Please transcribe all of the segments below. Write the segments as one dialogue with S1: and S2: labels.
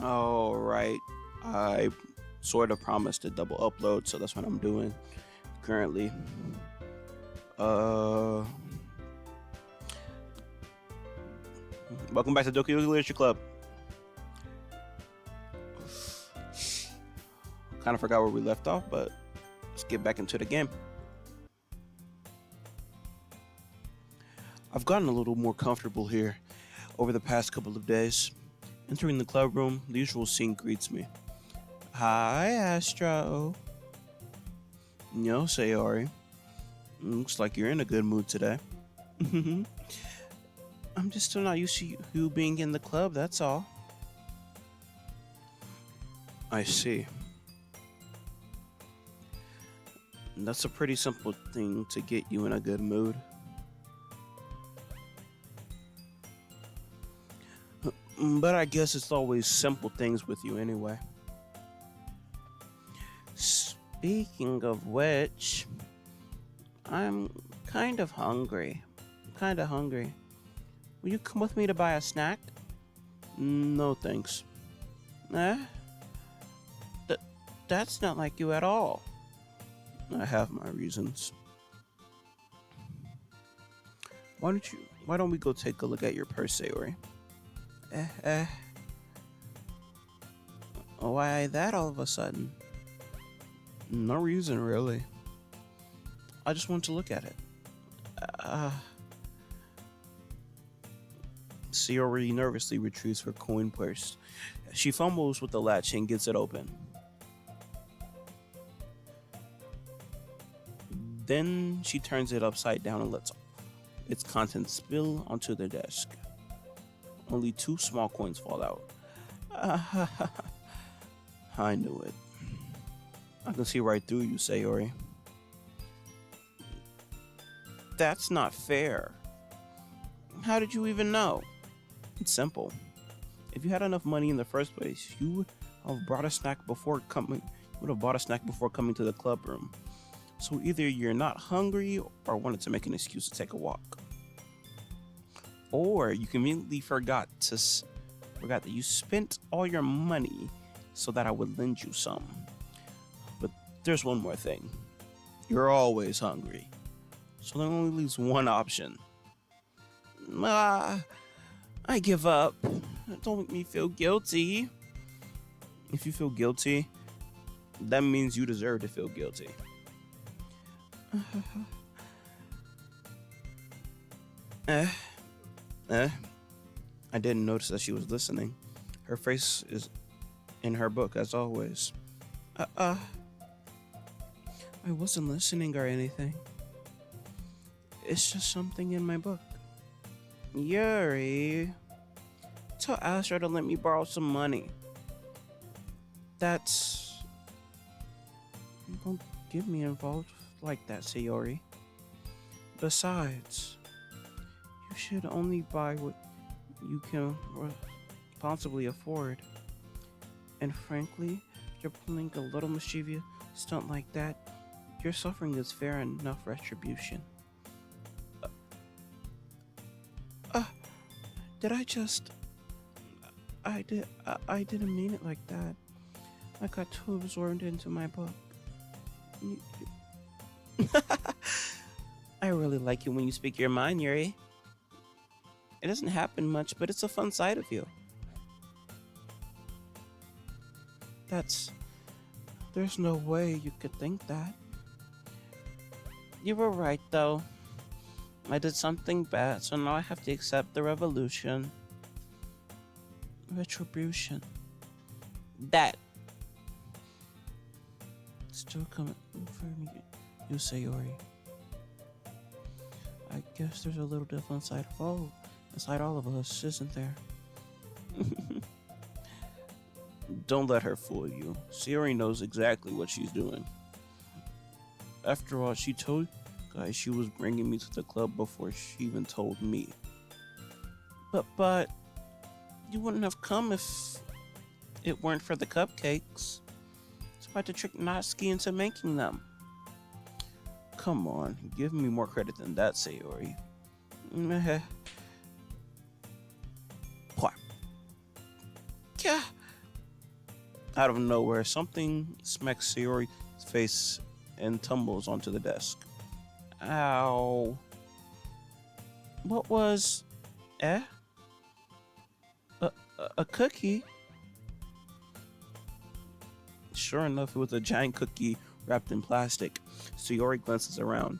S1: All right. I sort of promised to double upload, so that's what I'm doing currently. Uh, Welcome back to Doki Doki Literature Club. Kind of forgot where we left off, but let's get back into the game. I've gotten a little more comfortable here over the past couple of days. Entering the club room, the usual scene greets me. Hi, Astro. Yo, Sayori. Looks like you're in a good mood today. I'm just still not used to you being in the club, that's all. I see. That's a pretty simple thing to get you in a good mood. But I guess it's always simple things with you anyway. Speaking of which, I'm kind of hungry. Will you come with me to buy a snack? No thanks. Eh? That's not like you at all. I have my reasons. Why don't we go take a look at your purse, Sayori? Why that all of a sudden? No reason, really. I just want to look at it. Sayori nervously retrieves her coin purse. She fumbles with the latch and gets it open. Then she turns it upside down and lets its contents spill onto the desk. Only 2 small coins fall out. I knew it. I can see right through you, Sayori. That's not fair. How did you even know? It's simple. If you had enough money in the first place, you would have bought a snack before coming to the club room. So either you're not hungry or wanted to make an excuse to take a walk. Or you conveniently forgot that you spent all your money so that I would lend you some. But there's one more thing. You're always hungry. So there only leaves one option. I give up. Don't make me feel guilty. If you feel guilty, that means you deserve to feel guilty. I didn't notice that she was listening. Her face is in her book, as always. I wasn't listening or anything. It's just something in my book. Yuri, tell Astro to let me borrow some money. Don't get me involved like that, Sayori. Besides, you should only buy what you can responsibly afford. And frankly, if you're pulling a little mischievous stunt like that, your suffering is fair enough retribution. I didn't mean it like that. I got too absorbed into my book. I really like you when you speak your mind, Yuri. It doesn't happen much, but it's a fun side of you. There's no way you could think that. You were right, though. I did something bad, so now I have to accept the revolution. Retribution. That. Still coming for me, you Sayori. I guess there's a little devil inside all of us, isn't there? Don't let her fool you. Sayori knows exactly what she's doing. After all, she told guys she was bringing me to the club before she even told me. But you wouldn't have come if it weren't for the cupcakes. So I had to trick Natsuki into making them. Come on, give me more credit than that, Sayori. What? Out of nowhere, something smacks Sayori's face and tumbles onto the desk. Ow. What was. Eh? A cookie? Sure enough, it was a giant cookie wrapped in plastic. Sayori glances around.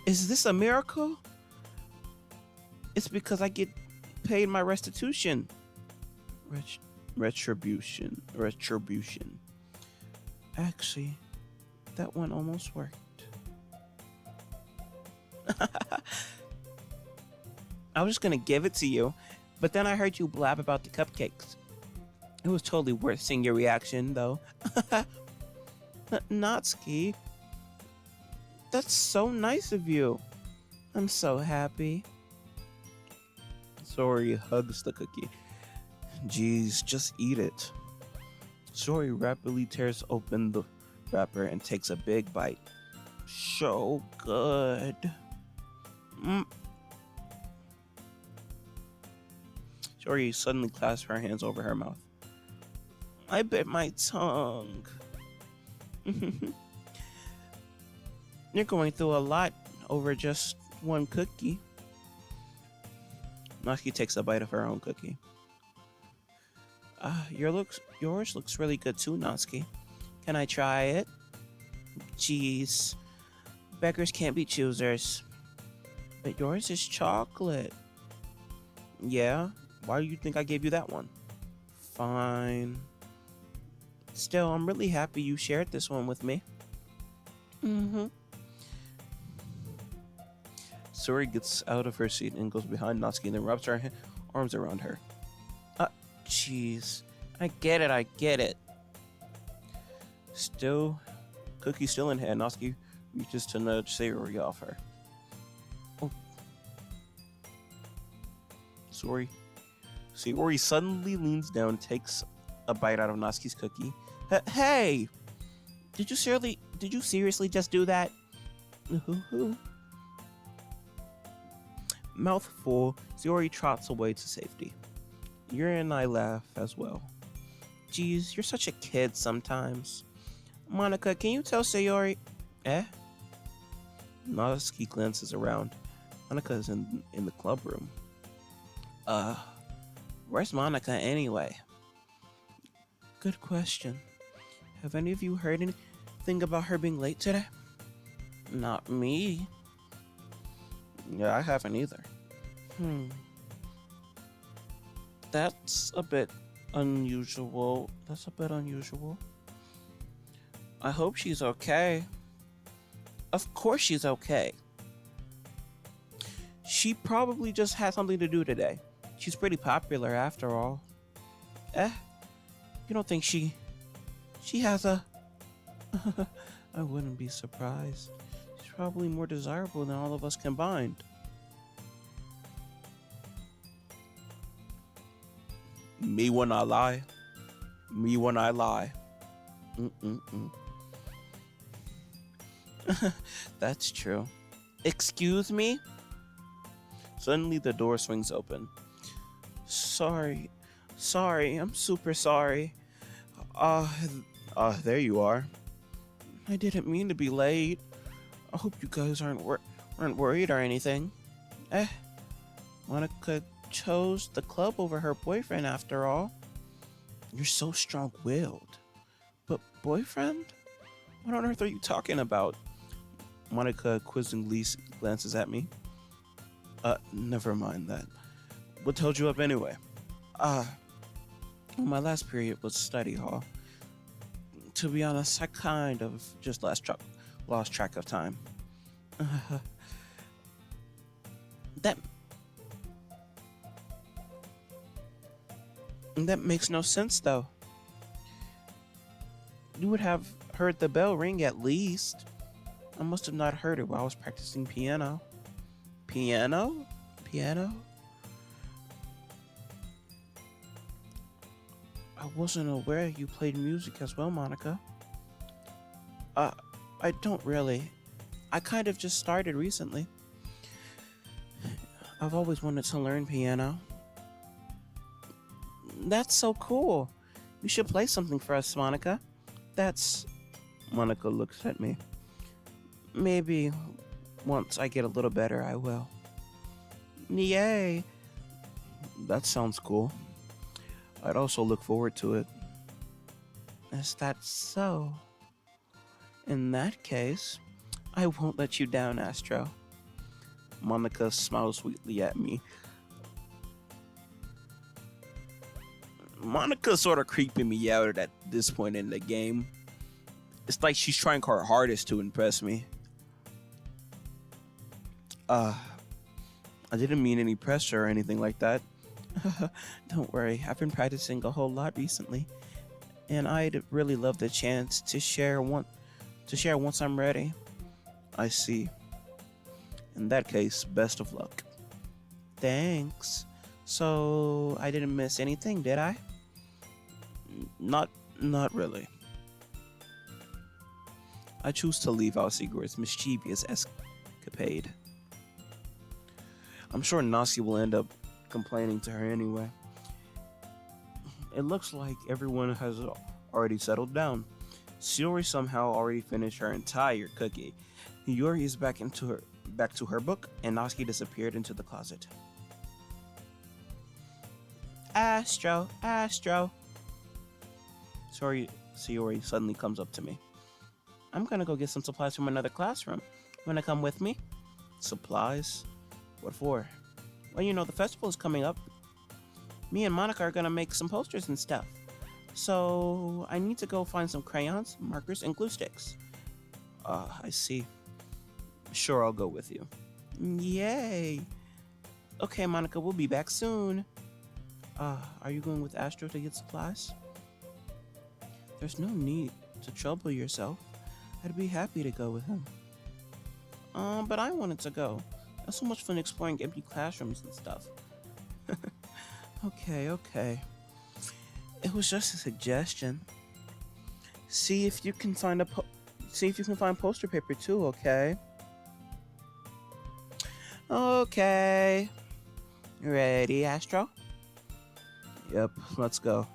S1: Is this a miracle? It's because I get paid my restitution. Retribution. Actually, that one almost worked. I was just gonna give it to you, but then I heard you blab about the cupcakes. It was totally worth seeing your reaction, though. Natsuki, that's so nice of you. I'm so happy. Sori hugs the cookie. Geez, just eat it. Sori rapidly tears open the wrapper and takes a big bite. So good. Sori suddenly clasps her hands over her mouth. I bit my tongue. You're going through a lot over just one cookie. Natsuki takes a bite of her own cookie. Yours looks really good too, Natsuki. Can I try it? Jeez. Beggars can't be choosers. But yours is chocolate. Yeah? Why do you think I gave you that one? Fine. Still, I'm really happy you shared this one with me. Sori gets out of her seat and goes behind Natsuki and then wraps her arms around her. Jeez. I get it. Still, cookie still in hand, Natsuki reaches to nudge Sayori off her. Oh. Sayori suddenly leans down, takes a bite out of Natsuki's cookie. Hey! Did you seriously just do that? Mouth full, Sayori trots away to safety. Yuri and I laugh as well. Geez, you're such a kid sometimes. Monica, can you tell Sayori? Eh? Natsuki glances around. Monica is in the club room. Where's Monica anyway? Good question. Have any of you heard anything about her being late today? Not me. Yeah, I haven't either. That's a bit unusual. I hope she's okay. Of course she's okay. She probably just had something to do today. She's pretty popular after all. You don't think she has a... I wouldn't be surprised. She's probably more desirable than all of us combined. Me when I lie. That's true. Excuse me? Suddenly the door swings open. Sorry, I'm super sorry. There you are. I didn't mean to be late. I hope you guys aren't worried or anything. Monica chose the club over her boyfriend after all. You're so strong-willed. But boyfriend? What on earth are you talking about? Monica quizzingly glances at me. Never mind that. What held you up anyway? My last period was study hall. To be honest, I kind of just lost track of time. That makes no sense, though. You would have heard the bell ring at least. I must have not heard it while I was practicing piano. Piano? I wasn't aware you played music as well, Monica. I don't really. I kind of just started recently. I've always wanted to learn piano. That's so cool. You should play something for us, Monica. That's. Monica looks at me. Maybe once I get a little better, I will. Yay! That sounds cool. I'd also look forward to it. Is that so? In that case, I won't let you down, Astro. Monica smiles sweetly at me. Monica's sort of creeping me out at this point in the game. It's like she's trying her hardest to impress me. I didn't mean any pressure or anything like that. Don't worry, I've been practicing a whole lot recently, and I'd really love the chance to share once I'm ready. I see. In that case, best of luck. Thanks. So I didn't miss anything, did I? Not really. I choose to leave out Sigurd's mischievous escapade. I'm sure Nasi will end up complaining to her anyway. It looks like everyone has already settled down. Shiori somehow already finished her entire cookie. Yuri is back to her book, and Nasi disappeared into the closet. Astro. Shiori suddenly comes up to me. I'm gonna go get some supplies from another classroom. Wanna come with me? Supplies? What for? Well, you know, the festival is coming up. Me and Monica are gonna make some posters and stuff. So, I need to go find some crayons, markers, and glue sticks. I see. Sure, I'll go with you. Yay! Okay, Monica, we'll be back soon. Are you going with Astro to get supplies? There's no need to trouble yourself. I'd be happy to go with him. But I wanted to go. That's so much fun exploring empty classrooms and stuff. Okay. It was just a suggestion. See if you can find poster paper too, okay? Okay. Ready, Astro? Yep, let's go.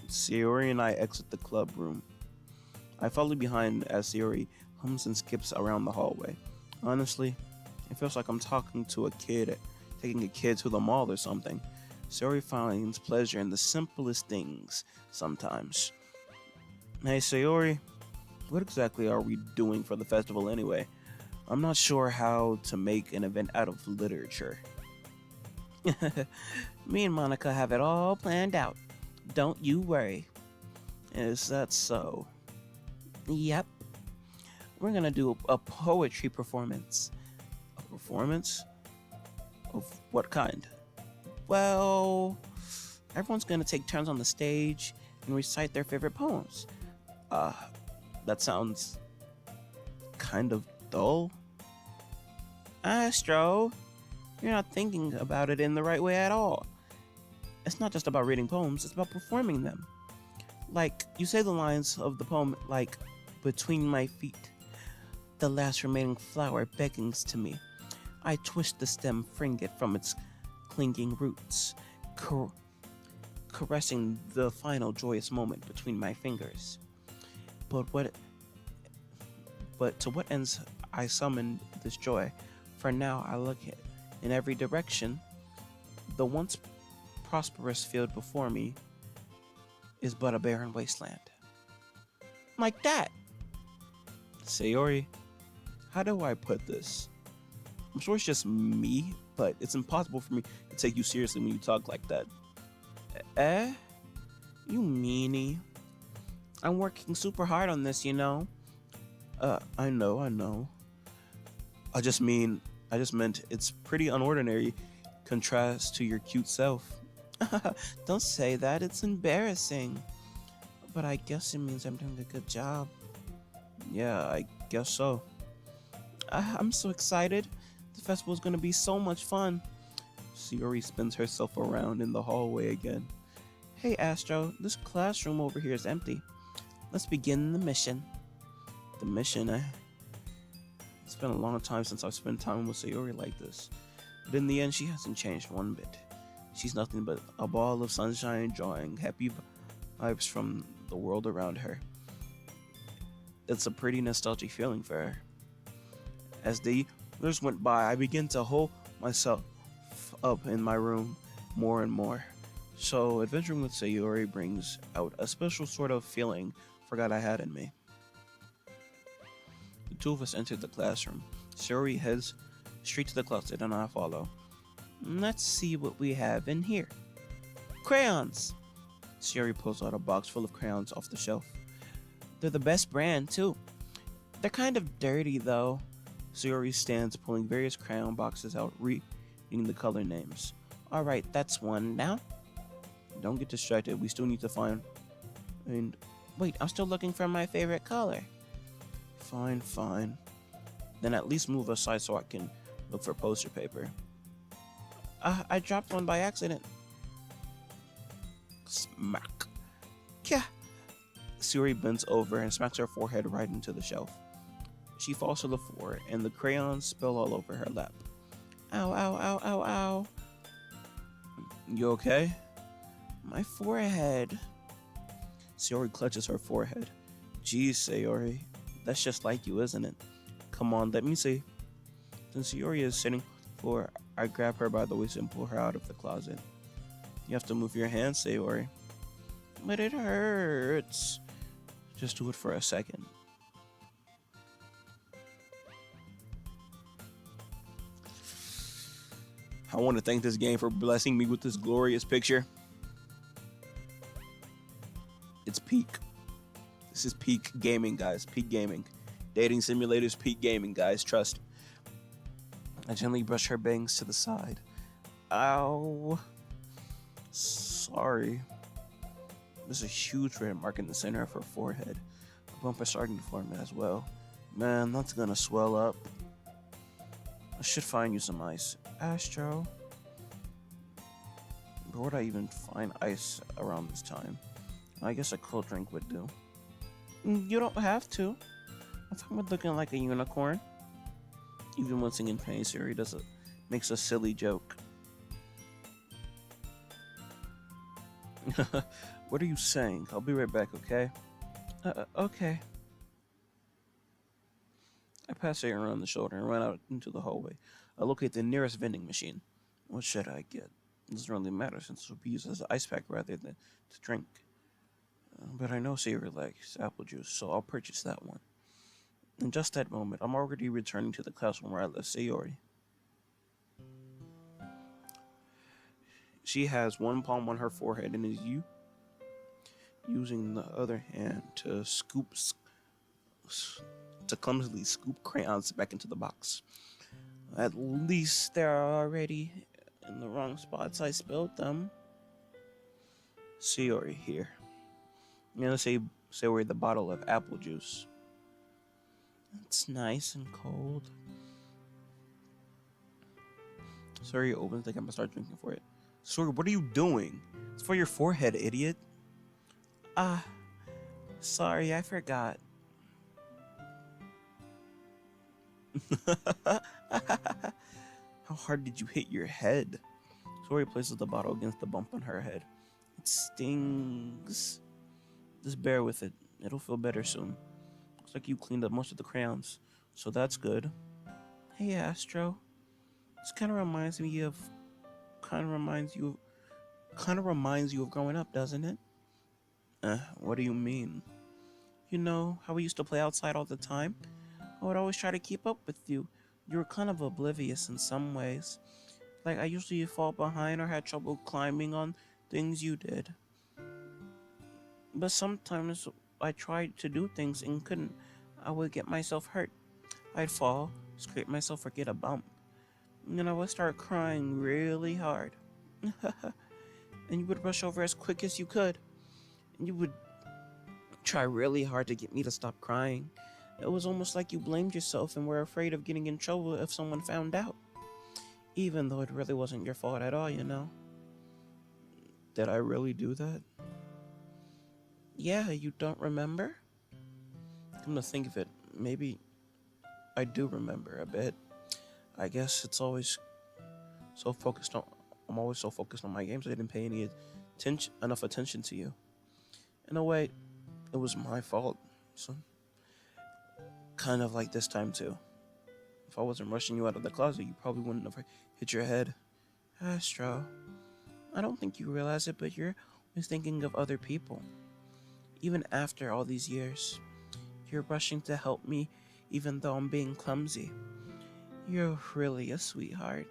S1: Shiori and I exit the club room. I follow behind as Shiori hums and skips around the hallway. Honestly, it feels like I'm taking a kid to the mall or something. Shiori finds pleasure in the simplest things sometimes. Hey Shiori, what exactly are we doing for the festival anyway? I'm not sure how to make an event out of literature. Me and Monica have it all planned out. Don't you worry. Is that so? Yep. We're gonna do a poetry performance. A performance? Of what kind? Well, everyone's gonna take turns on the stage and recite their favorite poems. That sounds kind of dull. Astro, you're not thinking about it in the right way at all. It's not just about reading poems, it's about performing them. Like, you say the lines of the poem like, between my feet, the last remaining flower beckons to me. I twist the stem, freeing it from its clinging roots, caressing the final joyous moment between my fingers. But to what ends I summon this joy? For now, I look in every direction. The once prosperous field before me is but a barren wasteland. Like that. Sayori, how do I put this? I'm sure it's just me, but it's impossible for me to take you seriously when you talk like that. You meanie. I'm working super hard on this, you know. I know. I just meant it's pretty unordinary contrast to your cute self. Don't say that, it's embarrassing. But I guess it means I'm doing a good job. Yeah, I guess so. I'm so excited. The festival is going to be so much fun. Shiori spins herself around in the hallway again. Hey Astro, this classroom over here is empty. Let's begin the mission. The mission, It's been a long time since I've spent time with Sayori like this. But in the end, she hasn't changed one bit. She's nothing but a ball of sunshine drawing happy vibes from the world around her. It's a pretty nostalgic feeling for her. As the years went by, I began to hold myself up in my room more and more. So, adventuring with Sayori brings out a special sort of feeling I forgot I had in me. The two of us entered the classroom. Sayori heads straight to the closet and I follow. Let's see what we have in here. Crayons! Sayori pulls out a box full of crayons off the shelf. They're the best brand, too. They're kind of dirty, though. Sayori stands pulling various crayon boxes out, reading the color names. Alright, that's one now. Don't get distracted, we still need to find... And wait, I'm still looking for my favorite color. Fine. Then at least move aside so I can look for poster paper. I dropped one by accident. Smack. Yeah. Sayori bends over and smacks her forehead right into the shelf. She falls to the floor and the crayons spill all over her lap. Ow. You okay? My forehead. Sayori clutches her forehead. Geez, Sayori. That's just like you, isn't it? Come on, let me see. Since Sayori is sitting on the floor, I grab her by the waist and pull her out of the closet. You have to move your hands, Sayori. But it hurts. Just do it for a second. I want to thank this game for blessing me with this glorious picture. It's peak. This is peak gaming, guys. Peak gaming. Dating simulators, peak gaming, guys. Trust. I gently brush her bangs to the side. Ow. Sorry. There's a huge red mark in the center of her forehead. A bump is starting to form as well. Man, that's gonna swell up. I should find you some ice. Astro. Where would I even find ice around this time? I guess a cold drink would do. You don't have to. I thought we're looking like a unicorn. Even when singing Pain Siri makes a silly joke. What are you saying? I'll be right back, okay? Okay. I pass her around the shoulder and run out into the hallway. I locate the nearest vending machine. What should I get? It doesn't really matter since it will be used as an ice pack rather than to drink. But I know Sayori likes apple juice, so I'll purchase that one. In just that moment, I'm already returning to the classroom where I left Sayori. She has one palm on her forehead and is using the other hand to clumsily scoop crayons back into the box. At least they're already in the wrong spots. I spilled them. Sayori here. I'm gonna say Sayori the bottle of apple juice. It's nice and cold. Sayori opens the cup and starts drinking for it. Sayori, what are you doing? It's for your forehead, idiot. Sorry, I forgot. How hard did you hit your head? Sayori places the bottle against the bump on her head. It stings. Just bear with it. It'll feel better soon. Looks like you cleaned up most of the crayons, so that's good. Hey, Astro. This kind of reminds you of growing up, doesn't it? What do you mean? You know how we used to play outside all the time? I would always try to keep up with you. You were kind of oblivious in some ways. Like I usually fall behind or had trouble climbing on things you did. But sometimes I tried to do things and couldn't. I would get myself hurt. I'd fall, scrape myself or get a bump. And I would start crying really hard. And you would rush over as quick as you could. And you would try really hard to get me to stop crying. It was almost like you blamed yourself and were afraid of getting in trouble if someone found out. Even though it really wasn't your fault at all, you know. Did I really do that? Yeah, you don't remember? Come to think of it, maybe I do remember a bit. I guess it's always so focused on. I'm always so focused on my games. I didn't pay enough attention to you. In a way, it was my fault. So, kind of like this time too. If I wasn't rushing you out of the closet, you probably wouldn't have hit your head. Astro, I don't think you realize it, but you're always thinking of other people. Even after all these years, you're rushing to help me, even though I'm being clumsy. You're really a sweetheart.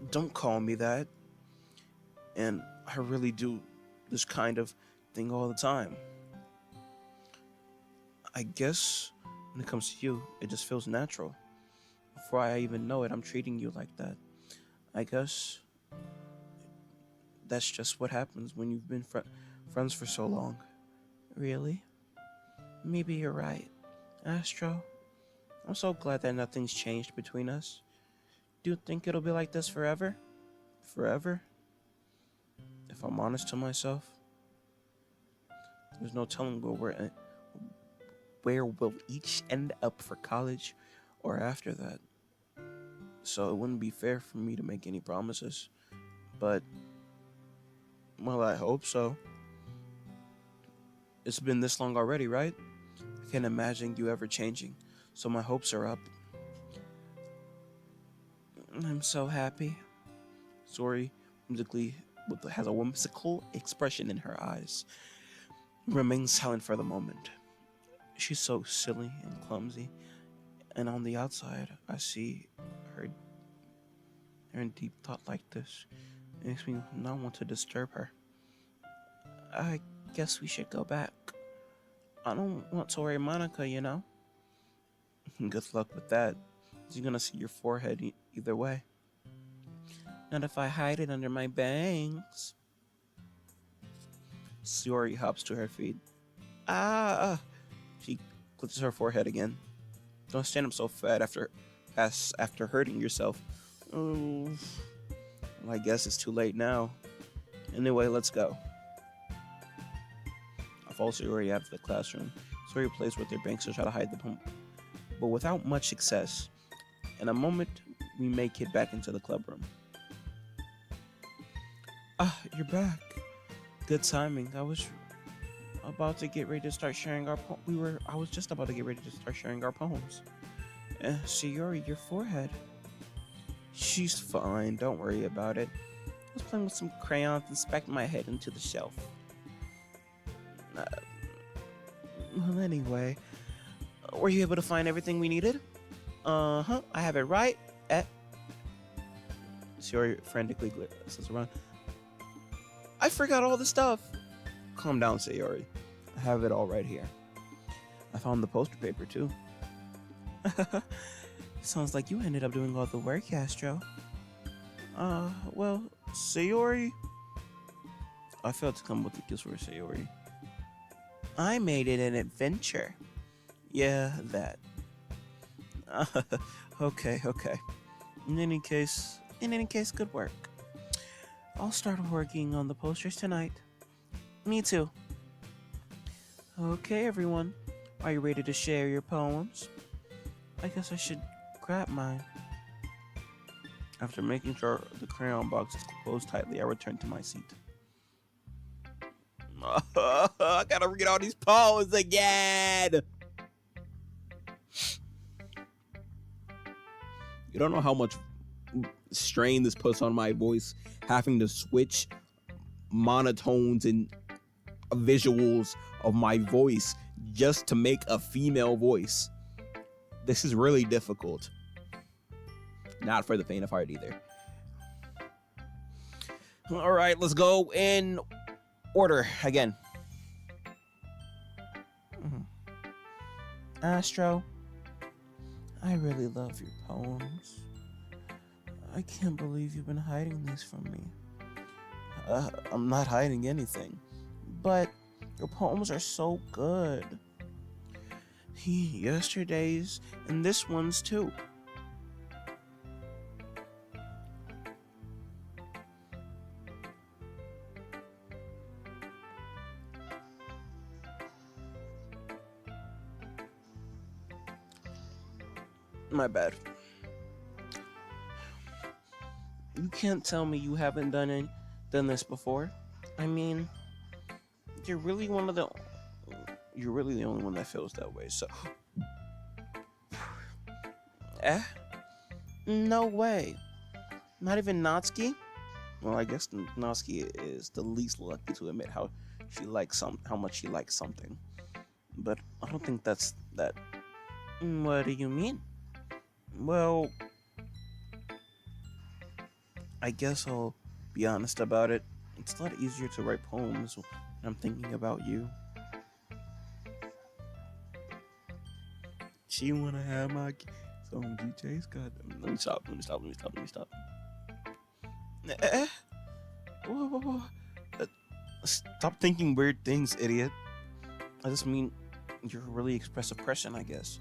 S1: Don't call me that. And I really do this kind of thing all the time. I guess when it comes to you, it just feels natural. Before I even know it, I'm treating you like that. I guess that's just what happens when you've been friends for so long. Really? Maybe you're right. Astro, I'm so glad that nothing's changed between us. Do you think it'll be like this forever? Forever? If I'm honest to myself, there's no telling where we'll each end up for college or after that. So it wouldn't be fair for me to make any promises. But, well, I hope so. It's been this long already, right? I can't imagine you ever changing. So my hopes are up. I'm so happy. Sori has a whimsical expression in her eyes. Remains silent for the moment. She's so silly and clumsy. And on the outside, I see her in deep thought like this. It makes me not want to disturb her. I guess we should go back. I don't want to worry Monica, you know? Good luck with that. She's gonna see your forehead either way. Not if I hide it under my bangs. Sori hops to her feet. Ah! She clutches her forehead again. Don't stand up so fast after hurting yourself. Oh, well, I guess it's too late now. Anyway, let's go. I follow Sori out of the classroom. Sori plays with her banks to try to hide the pump, but without much success. In a moment, we make it back into the club room. Ah, you're back. Good timing. I was about to get ready to start sharing our I was just about to get ready to start sharing our poems. Sayori, your forehead. She's fine. Don't worry about it. I was playing with some crayons and smacked my head into the shelf. Well, anyway, were you able to find everything we needed? I have it right at. Sayori frantically says around. I forgot all the stuff. Calm down, Sayori. I have it all right here. I found the poster paper too. Sounds like you ended up doing all the work, Astro. Well, Sayori. I failed to come with the kiss for Sayori. I made it an adventure. Yeah, that. Okay. In any case, good work. I'll start working on the posters tonight. Me too. Okay, everyone. Are you ready to share your poems? I guess I should grab mine. After making sure the crayon box is closed tightly, I return to my seat. I gotta read all these poems again! You don't know how much strain this puts on my voice, having to switch monotones and visuals of my voice just to make a female voice. This is really difficult. Not for the faint of heart either. All right, let's go in order again. Astro, I really love your poems. I can't believe you've been hiding these from me. I'm not hiding anything, but your poems are so good. Yesterday's and this one's too. My bad. You can't tell me you haven't done this before. I mean, you're really one of the you're really the only one that feels that way. So, eh? No way. Not even Natsuki? Well, I guess Natsuki is the least lucky to admit how much she likes something. But I don't think that's that. What do you mean? Well, I guess I'll be honest about it. It's a lot easier to write poems when I'm thinking about you. She wanna have my some DJ's got. Let me stop. Let me stop. Let me stop. Let me stop. Eh? Whoa, whoa, whoa. Uh, Stop thinking weird things, idiot. I just mean you're a really expressive person, I guess.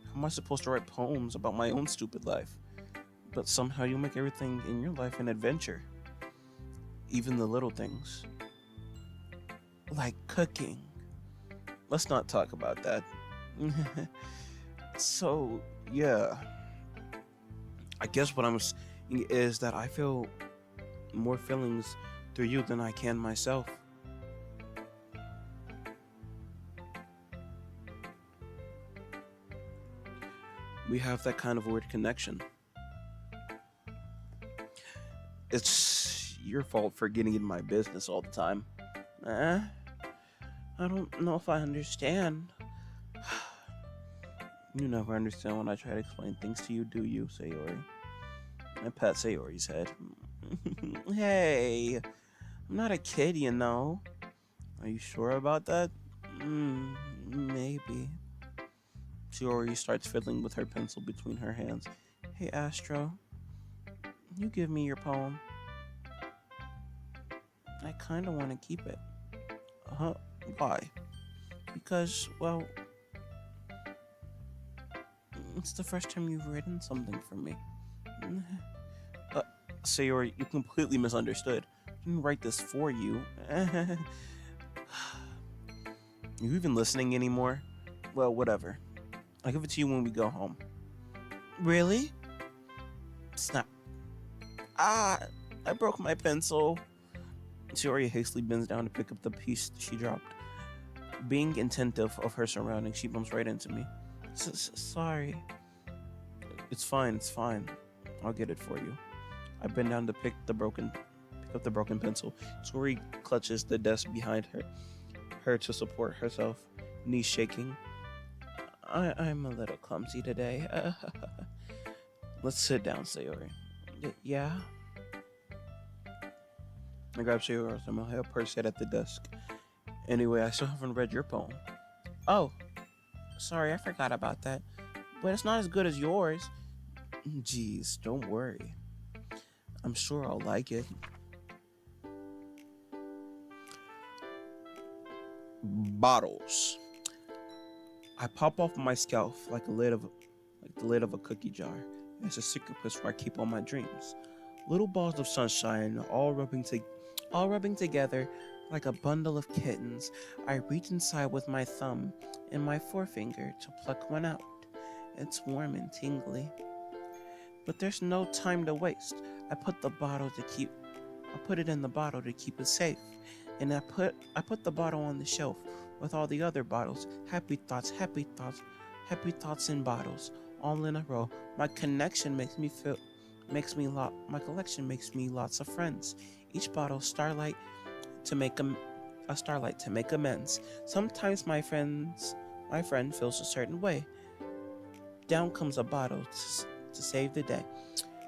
S1: How am I supposed to write poems about my own stupid life? But somehow you make everything in your life an adventure. Even the little things. Like cooking. Let's not talk about that. So, yeah. I guess what I'm saying is that I feel more feelings through you than I can myself. We have that kind of weird connection. It's your fault for getting in my business all the time. Eh? I don't know if I understand. You never understand when I try to explain things to you, do you, Sayori? I pat Sayori's head. Hey, I'm not a kid, you know. Are you sure about that? Maybe. Sayori starts fiddling with her pencil between her hands. Hey, Astro, you give me your poem. I kinda want to keep it. Huh? Why? Because, well, it's the first time you've written something for me. Sayori, you completely misunderstood. I didn't write this for you. You even listening anymore? Well, whatever. I'll give it to you when we go home. Really? Snap. Ah, I broke my pencil. Sayori hastily bends down to pick up the piece she dropped. Being attentive of her surroundings, she bumps right into me. Sorry. It's fine, it's fine. I'll get it for you. I bend down to pick up the broken pencil. Sayori clutches the desk behind her to support herself, knees shaking. I'm a little clumsy today. Let's sit down, Sayori. Yeah? I grab Sayori's and I help her sit at the desk. Anyway, I still haven't read your poem. Oh, sorry, I forgot about that. But it's not as good as yours. Jeez, don't worry. I'm sure I'll like it. Bottles. I pop off my scalp like the lid of a cookie jar. It's a secret place where I keep all my dreams. Little balls of sunshine, all rubbing together like a bundle of kittens. I reach inside with my thumb and my forefinger to pluck one out. It's warm and tingly. But there's no time to waste. I put it in the bottle to keep it safe. And I put the bottle on the shelf with all the other bottles. Happy thoughts in bottles, all in a row. My collection makes me lots of friends. Each bottle starlight to make amends. Sometimes my friend feels a certain way. Down comes a bottle to save the day.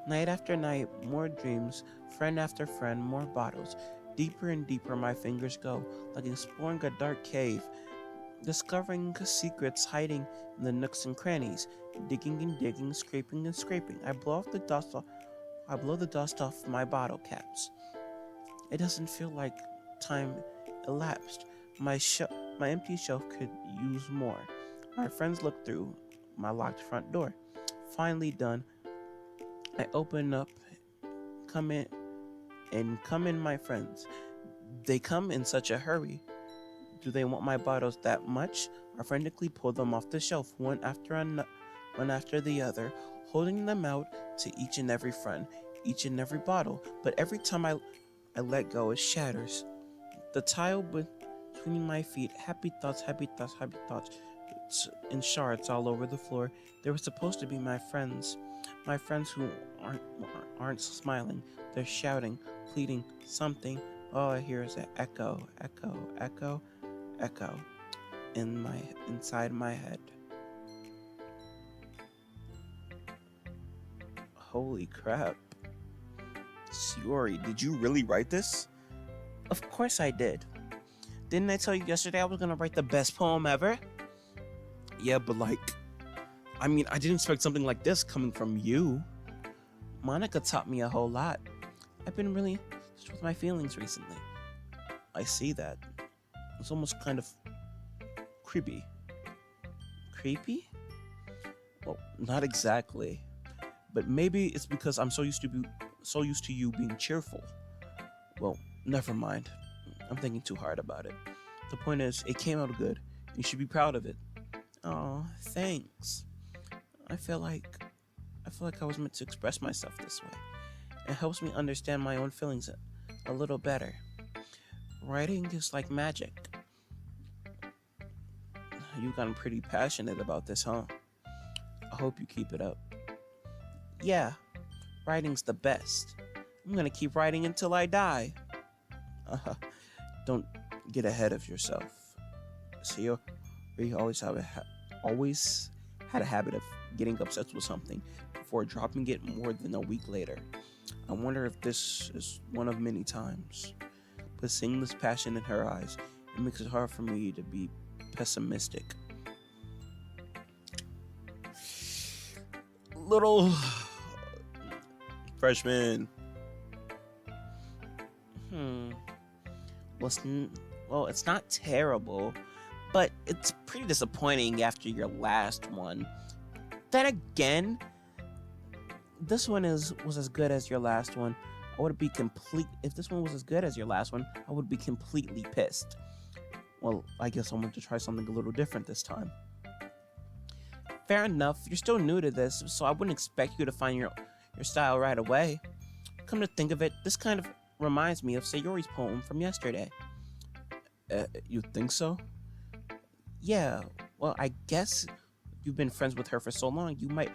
S1: Night after night, more dreams. Friend after friend, more bottles. Deeper and deeper my fingers go, like exploring a dark cave, discovering secrets hiding in the nooks and crannies, digging and digging, scraping and scraping. I blow the dust off my bottle caps. It doesn't feel like time elapsed. My empty shelf could use more. My friends look through my locked front door. Finally done, I open up, come in, my friends. They come in such a hurry. Do they want my bottles that much? I frantically pull them off the shelf, one one after the other, holding them out to each and every friend, each and every bottle. But every time I let go, it shatters. The tile between my feet, happy thoughts, happy thoughts, happy thoughts, in shards all over the floor. They were supposed to be my friends who aren't smiling. They're shouting, pleading, something. All I hear is an echo, echo, echo, echo inside my head. Holy crap. Shiori, did you really write this? Of course I did. Didn't I tell you yesterday I was gonna write the best poem ever? Yeah, but I didn't expect something like this coming from you. Monica taught me a whole lot. I've been really with my feelings recently. I see that. It's almost kind of creepy. Creepy? Well, not exactly. But maybe it's because I'm so used to you being cheerful. Well, never mind. I'm thinking too hard about it. The point is, it came out good. You should be proud of it. Oh, thanks. I feel like I was meant to express myself this way. It helps me understand my own feelings a little better. Writing is like magic. You've gotten pretty passionate about this, huh? I hope you keep it up. Yeah, writing's the best. I'm gonna keep writing until I die. Don't get ahead of yourself. See, we always had a habit of getting obsessed with something before dropping it more than a week later. I wonder if this is one of many times. But seeing this passion in her eyes, it makes it hard for me to be pessimistic. Little freshman. Well, it's not terrible, but it's pretty disappointing after your last one. Then again, this one was as good as your last one. If this one was as good as your last one, I would be completely pissed. Well, I guess I'm going to try something a little different this time. Fair enough, you're still new to this, so I wouldn't expect you to find your style right away. Come to think of it, this kind of reminds me of Sayori's poem from yesterday. You think so? Yeah, well, I guess you've been friends with her for so long, you might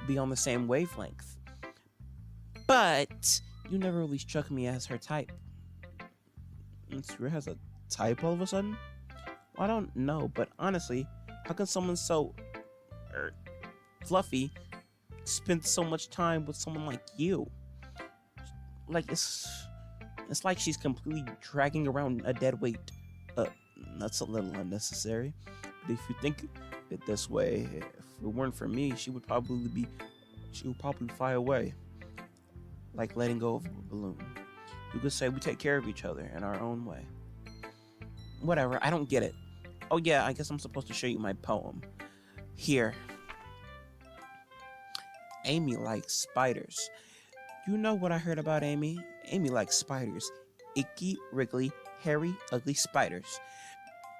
S1: be on the same wavelength. But you never really struck me as her type. Sayori has a type all of a sudden? Well, I don't know, but honestly, how can someone so fluffy spend so much time with someone like you? Like, it's like she's completely dragging around a dead weight. That's a little unnecessary. But if you think it this way, if it weren't for me, she would probably fly away. Like letting go of a balloon. You could say we take care of each other in our own way. Whatever, I don't get it. Oh yeah, I guess I'm supposed to show you my poem. Here. Amy likes spiders. You know what I heard about Amy? Amy likes spiders. Icky, wriggly, hairy, ugly spiders.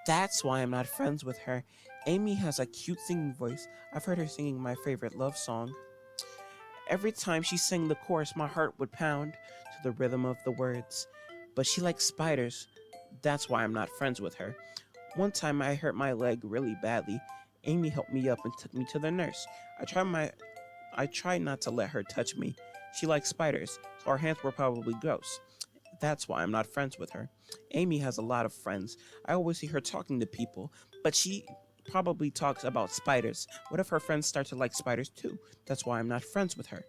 S1: That's why I'm not friends with her. Amy has a cute singing voice. I've heard her singing my favorite love song. Every time she sang the chorus, my heart would pound to the rhythm of the words. But she likes spiders. That's why I'm not friends with her. One time I hurt my leg really badly. Amy helped me up and took me to the nurse. I tried not to let her touch me. She likes spiders, so our hands were probably gross. That's why I'm not friends with her. Amy has a lot of friends. I always see her talking to people, but she probably talks about spiders. What if her friends start to like spiders too? That's why I'm not friends with her.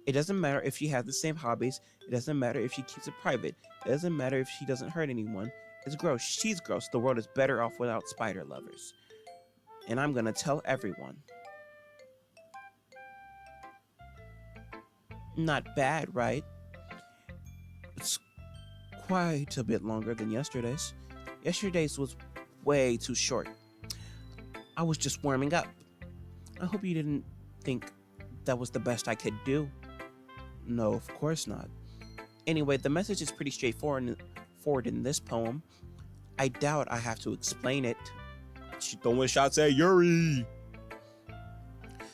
S1: It doesn't matter if she has the same hobbies. It doesn't matter if she keeps it private. It doesn't matter if she doesn't hurt anyone. It's gross. She's gross. The world is better off without spider lovers. And I'm gonna tell everyone. Not bad, right? It's quite a bit longer than yesterday's. Yesterday's was way too short. I was just warming up. I hope you didn't think that was the best I could do. No, of course not. Anyway, the message is pretty straightforward in this poem. I doubt I have to explain it. She's throwing shots at Yuri.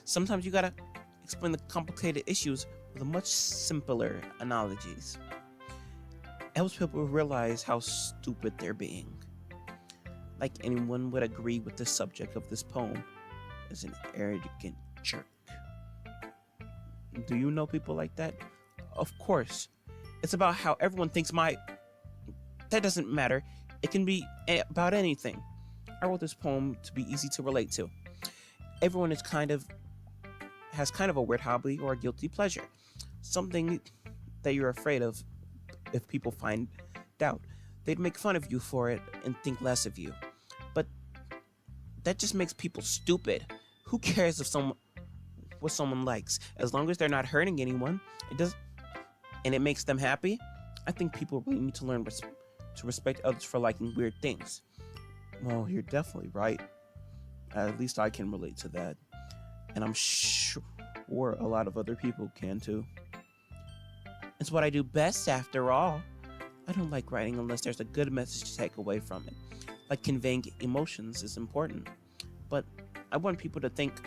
S1: Sometimes you gotta explain the complicated issues with much simpler analogies. It helps people realize how stupid they're being. Like anyone would agree with the subject of this poem is an arrogant jerk. Do you know people like that? Of course. It's about how everyone thinks my. That doesn't matter. It can be about anything. I wrote this poem to be easy to relate to. Everyone has kind of a weird hobby or a guilty pleasure. Something that you're afraid of if people find out. They'd make fun of you for it and think less of you. But that just makes people stupid. Who cares if someone what someone likes? As long as they're not hurting anyone, it does and it makes them happy. I think people really need to learn to respect others for liking weird things. Well, you're definitely right. At least I can relate to that. And I'm sure a lot of other people can too. It's what I do best after all. I don't like writing unless there's a good message to take away from it. Like conveying emotions is important. But I want people to think,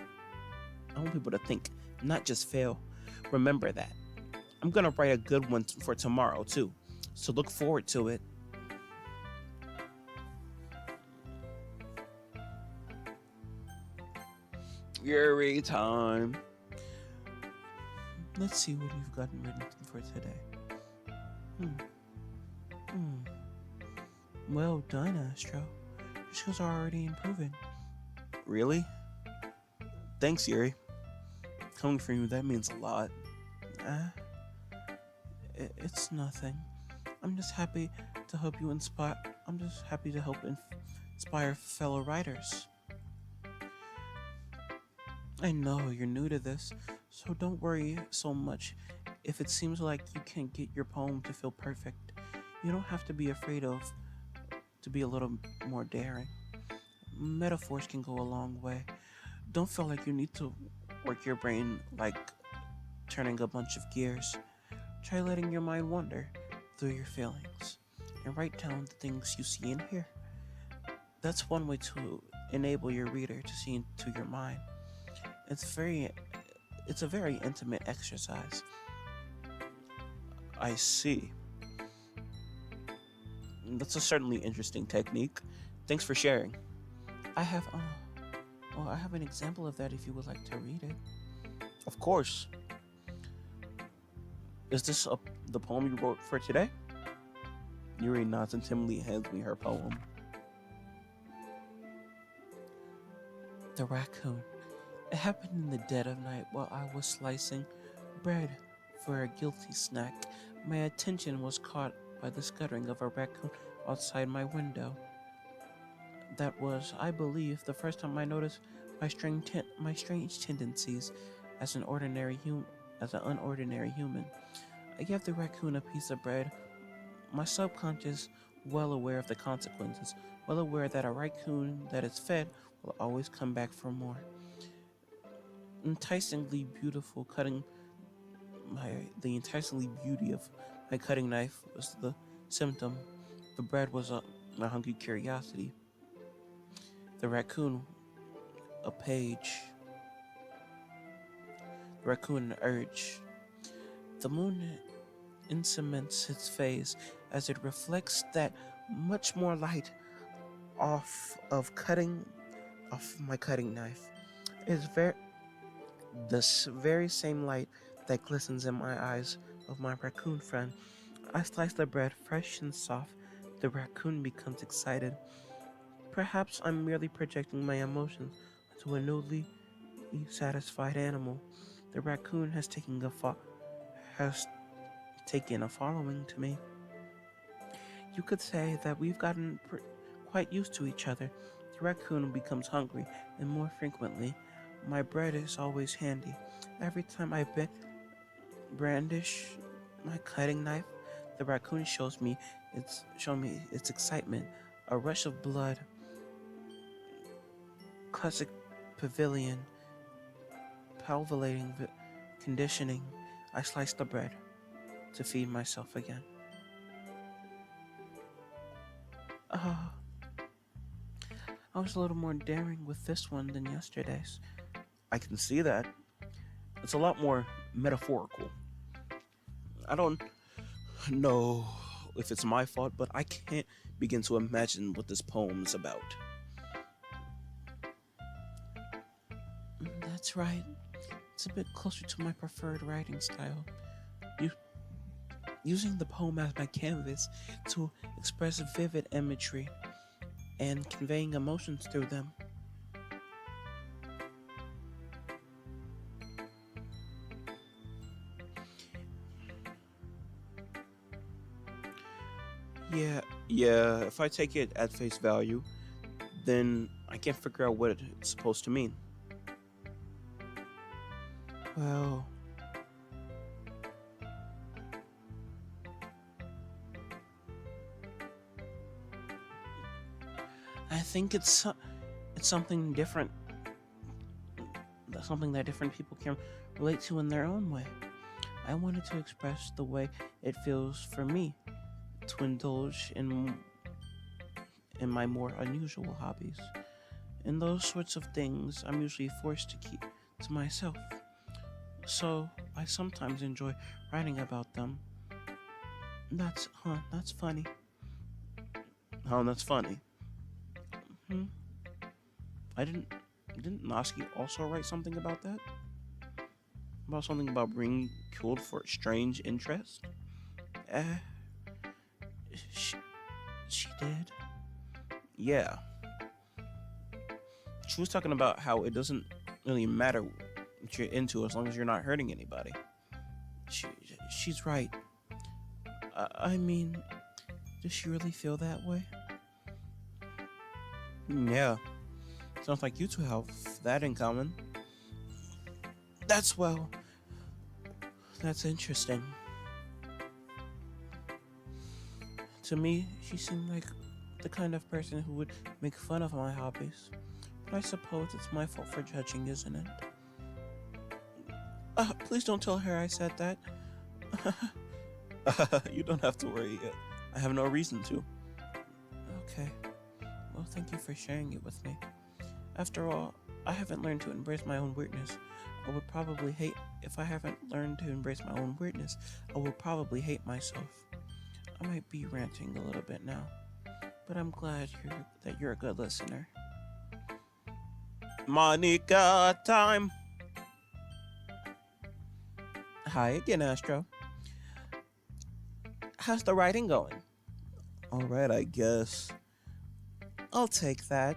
S1: not just fail. Remember that. I'm gonna write a good one for tomorrow too. So look forward to it. Yuri time. Let's see what you've gotten written for today. Well done, Astro. Your skills are already improving. Really? Thanks, Yuri. Coming from you, that means a lot. It's nothing. I'm just happy to help you inspire. I'm just happy to help inspire fellow writers. I know you're new to this, so don't worry so much if it seems like you can't get your poem to feel perfect. You don't have to be afraid to be a little more daring. Metaphors can go a long way. Don't feel like you need to work your brain like turning a bunch of gears. Try letting your mind wander through your feelings and write down the things you see and hear. That's one way to enable your reader to see into your mind. It's a very intimate exercise. I see. That's a certainly interesting technique. Thanks for sharing. I have I have an example of that if you would like to read it. Of course. Is this the poem you wrote for today? Yuri nods and timidly hands me her poem. The raccoon. It happened in the dead of night while I was slicing bread for a guilty snack. My attention was caught by the scuttering of a raccoon outside my window. That was, I believe, the first time I noticed my strange tendencies as an unordinary human. I gave the raccoon a piece of bread, my subconscious well aware of the consequences, well aware that a raccoon that is fed will always come back for more. Enticingly beautiful cutting the enticingly beauty of my cutting knife was the symptom. The bread was my hungry curiosity. The raccoon, a page. The raccoon, an urge. The moon incements its phase as it reflects that much more light off my cutting knife. It's this very same light that glistens in my eyes of my raccoon friend. I slice the bread fresh and soft. The raccoon becomes excited. Perhaps I'm merely projecting my emotions onto a newly satisfied animal. The raccoon has taken a following to me. You could say that we've gotten quite used to each other. The raccoon becomes hungry, and more frequently, my bread is always handy. Every time I brandish my cutting knife, the raccoon shows me its excitement, a rush of blood, classic pavilion, palpitating conditioning. I slice the bread to feed myself again. I was a little more daring with this one than yesterday's. I can see that. It's a lot more metaphorical. I don't know if it's my fault, but I can't begin to imagine what this poem is about. That's right. It's a bit closer to my preferred writing style. You, using the poem as my canvas to express vivid imagery and conveying emotions through them. Yeah, yeah, if I take it at face value, then I can't figure out what it's supposed to mean. Well, I think it's something different, something that different people can relate to in their own way. I wanted to express the way it feels for me to indulge in my more unusual hobbies. And those sorts of things I'm usually forced to keep to myself. So I sometimes enjoy writing about them. That's funny. Oh, that's funny. Hmm. I didn't Noski also write something about that? About something about being killed for strange interest? Uh, she, she did. Yeah. She was talking about how it doesn't really matter what you're into as long as you're not hurting anybody. She, she's right. I mean, does she really feel that way? Yeah. Sounds like you two have that in common. That's well. That's interesting. To me, she seemed like the kind of person who would make fun of my hobbies. But I suppose it's my fault for judging, isn't it? Please don't tell her I said that. You don't have to worry yet. I have no reason to. Okay. Well, thank you for sharing it with me. After all, I haven't learned to embrace my own weirdness. I would probably hate if I haven't learned to embrace my own weirdness. I will probably hate myself. I might be ranting a little bit now, but I'm glad that you're a good listener. Monica time. Hi again, Astro. How's the writing going? All right, I guess. I'll take that.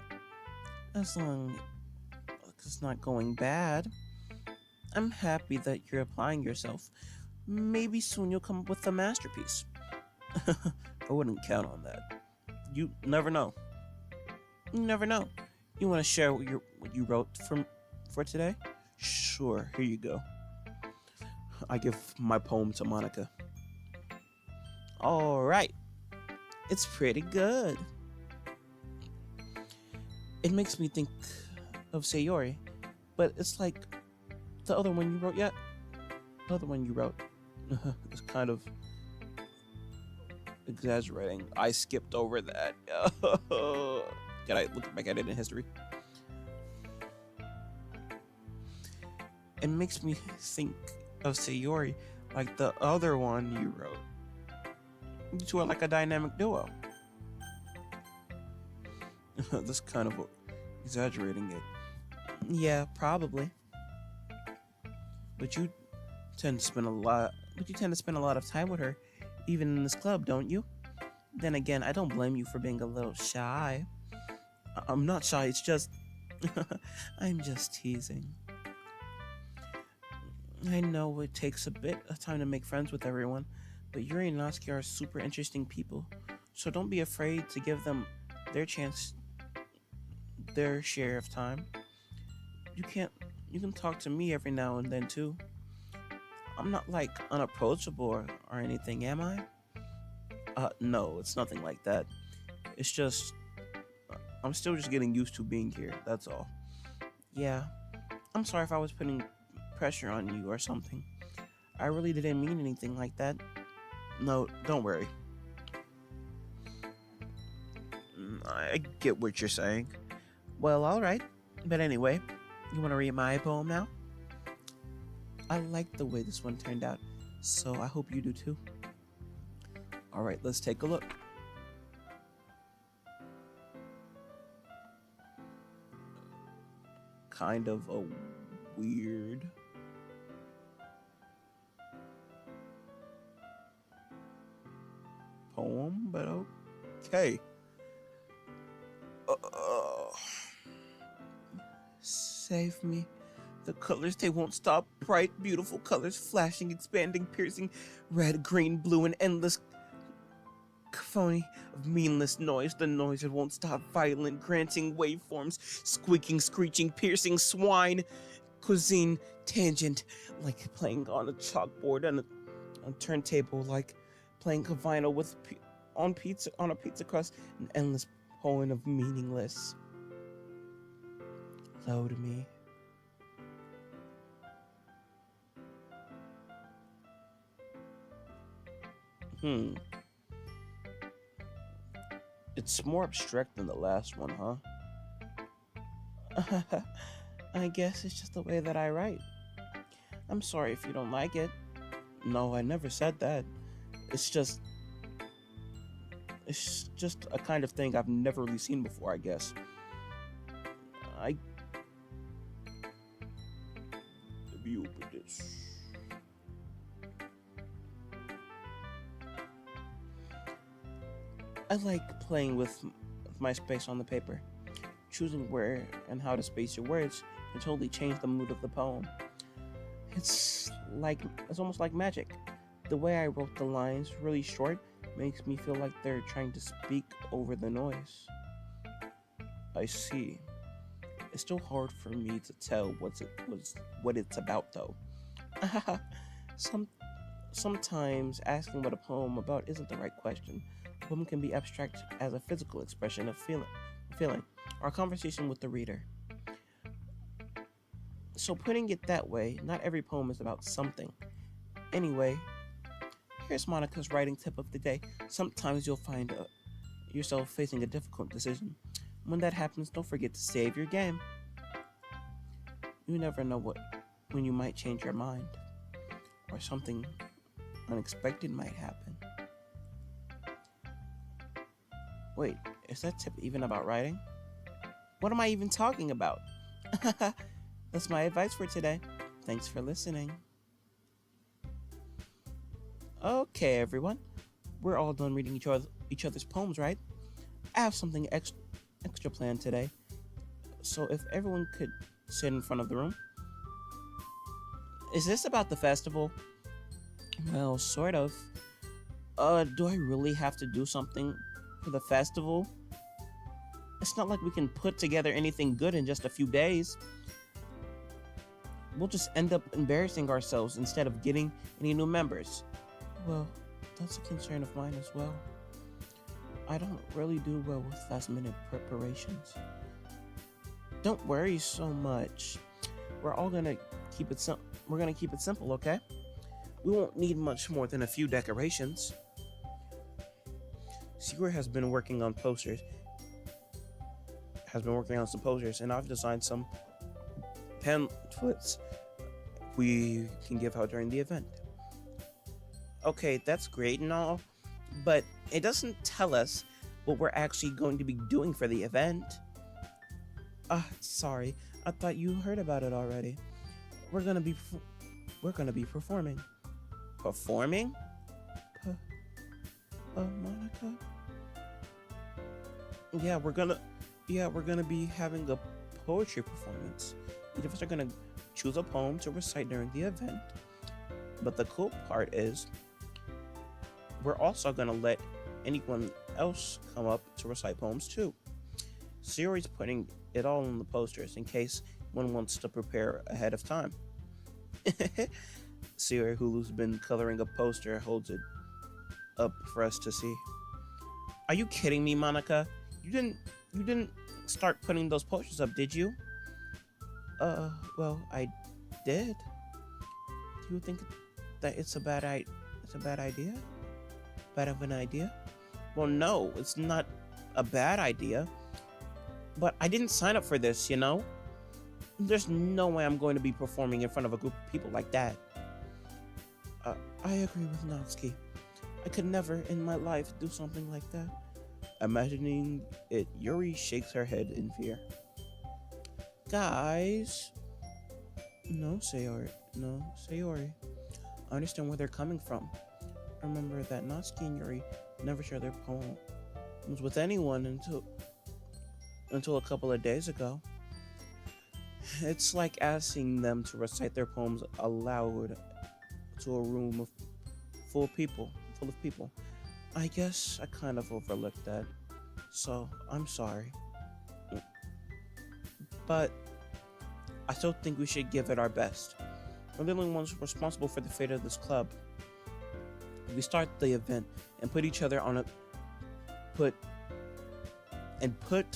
S1: As long as it's not going bad. I'm happy that you're applying yourself. Maybe soon you'll come up with a masterpiece. I wouldn't count on that. You never know. You never know. You want to share what you wrote for today? Sure, here you go. I give my poem to Monica. All right. It's pretty good. It makes me think of Sayori, but it's like the other one you wrote yet? The other one you wrote. It's kind of exaggerating. I skipped over that. Can I look back at it in history? It makes me think of Sayori like the other one you wrote. You two are like a dynamic duo. That's kind of exaggerating it. Yeah, probably. But you tend to spend a lot of time with her, even in this club, don't you? Then again, I don't blame you for being a little shy. I'm not shy, it's just I'm just teasing. I know it takes a bit of time to make friends with everyone, but Yuri and Natsuki are super interesting people, so don't be afraid to give them their share of time. You can talk to me every now and then too. I'm not like unapproachable or anything, am I? No, it's nothing like that. It's just I'm still just getting used to being here, that's all. Yeah, I'm sorry if I was putting pressure on you or something. I really didn't mean anything like that. No, don't worry. I get what you're saying. Well, alright. But anyway,
S2: You want to read my poem now?
S1: I like the way this one turned out, so I hope you do too. Alright, let's take a look. Kind of a weird poem, but okay. Save me. The colors, they won't stop. Bright, beautiful colors, flashing, expanding, piercing, red, green, blue, and endless cacophony of meaningless noise. The noise that won't stop. Violent, granting waveforms, squeaking, screeching, piercing, swine, cuisine, tangent, like playing on a chalkboard and a turntable, like playing a vinyl with on a pizza crust, an endless poem of meaningless. Load me. It's more abstract than the last one, huh? I guess it's just the way that I write. I'm sorry if you don't like it. No, I never said that. It's just a kind of thing I've never really seen before, I guess. I Let me open this. I like playing with my space on the paper. Choosing where and how to space your words can totally change the mood of the poem. It's almost like magic. The way I wrote the lines really short makes me feel like they're trying to speak over the noise. I see. It's still hard for me to tell what it's about though. Sometimes asking what a poem about isn't the right question. A poem can be abstract as a physical expression of feeling, or a conversation with the reader. So putting it that way, not every poem is about something. Anyway, here's Monica's writing tip of the day. Sometimes you'll find yourself facing a difficult decision. When that happens, don't forget to save your game. You never know when you might change your mind, or something unexpected might happen. Wait, is that tip even about writing? What am I even talking about? That's my advice for today. Thanks for listening. Okay, everyone. We're all done reading each other's poems, right? I have something extra planned today. So if everyone could sit in front of the room. Is this about the festival? Well, sort of. Do I really have to do something for the festival? It's not like we can put together anything good in just a few days. We'll just end up embarrassing ourselves instead of getting any new members. Well, that's a concern of mine as well. I don't really do well with last-minute preparations. Don't worry so much. We're gonna keep it simple, okay? We won't need much more than a few decorations. Sigurd has been working on some posters, and I've designed some pamphlets we can give out during the event. Okay, that's great and all, but it doesn't tell us what we're actually going to be doing for the event. Sorry, I thought you heard about it already. We're gonna be performing. Performing? Monica? Yeah, we're gonna be having a poetry performance. Each of us are gonna choose a poem to recite during the event. But the cool part is, we're also gonna let anyone else come up to recite poems too. Siri's putting it all on the posters in case one wants to prepare ahead of time. Siri, who's been coloring a poster, holds it up for us to see. Are you kidding me, Monica? You didn't start putting those posters up, did you? Well, I did. Do you think that it's a bad idea? Bad of an idea? Well, no, it's not a bad idea. But I didn't sign up for this, you know? There's no way I'm going to be performing in front of a group of people like that. Uh, I agree with Natsuki. I could never in my life do something like that. Imagining it, Yuri shakes her head in fear. Guys, no, Sayori. No, Sayori. I understand where they're coming from. Remember that Natsuki and Yuri never share their poems with anyone until a couple of days ago. It's like asking them to recite their poems aloud to a room full of people. I guess I kind of overlooked that, so I'm sorry. But I still think we should give it our best. We're the only ones responsible for the fate of this club. If we start the event and put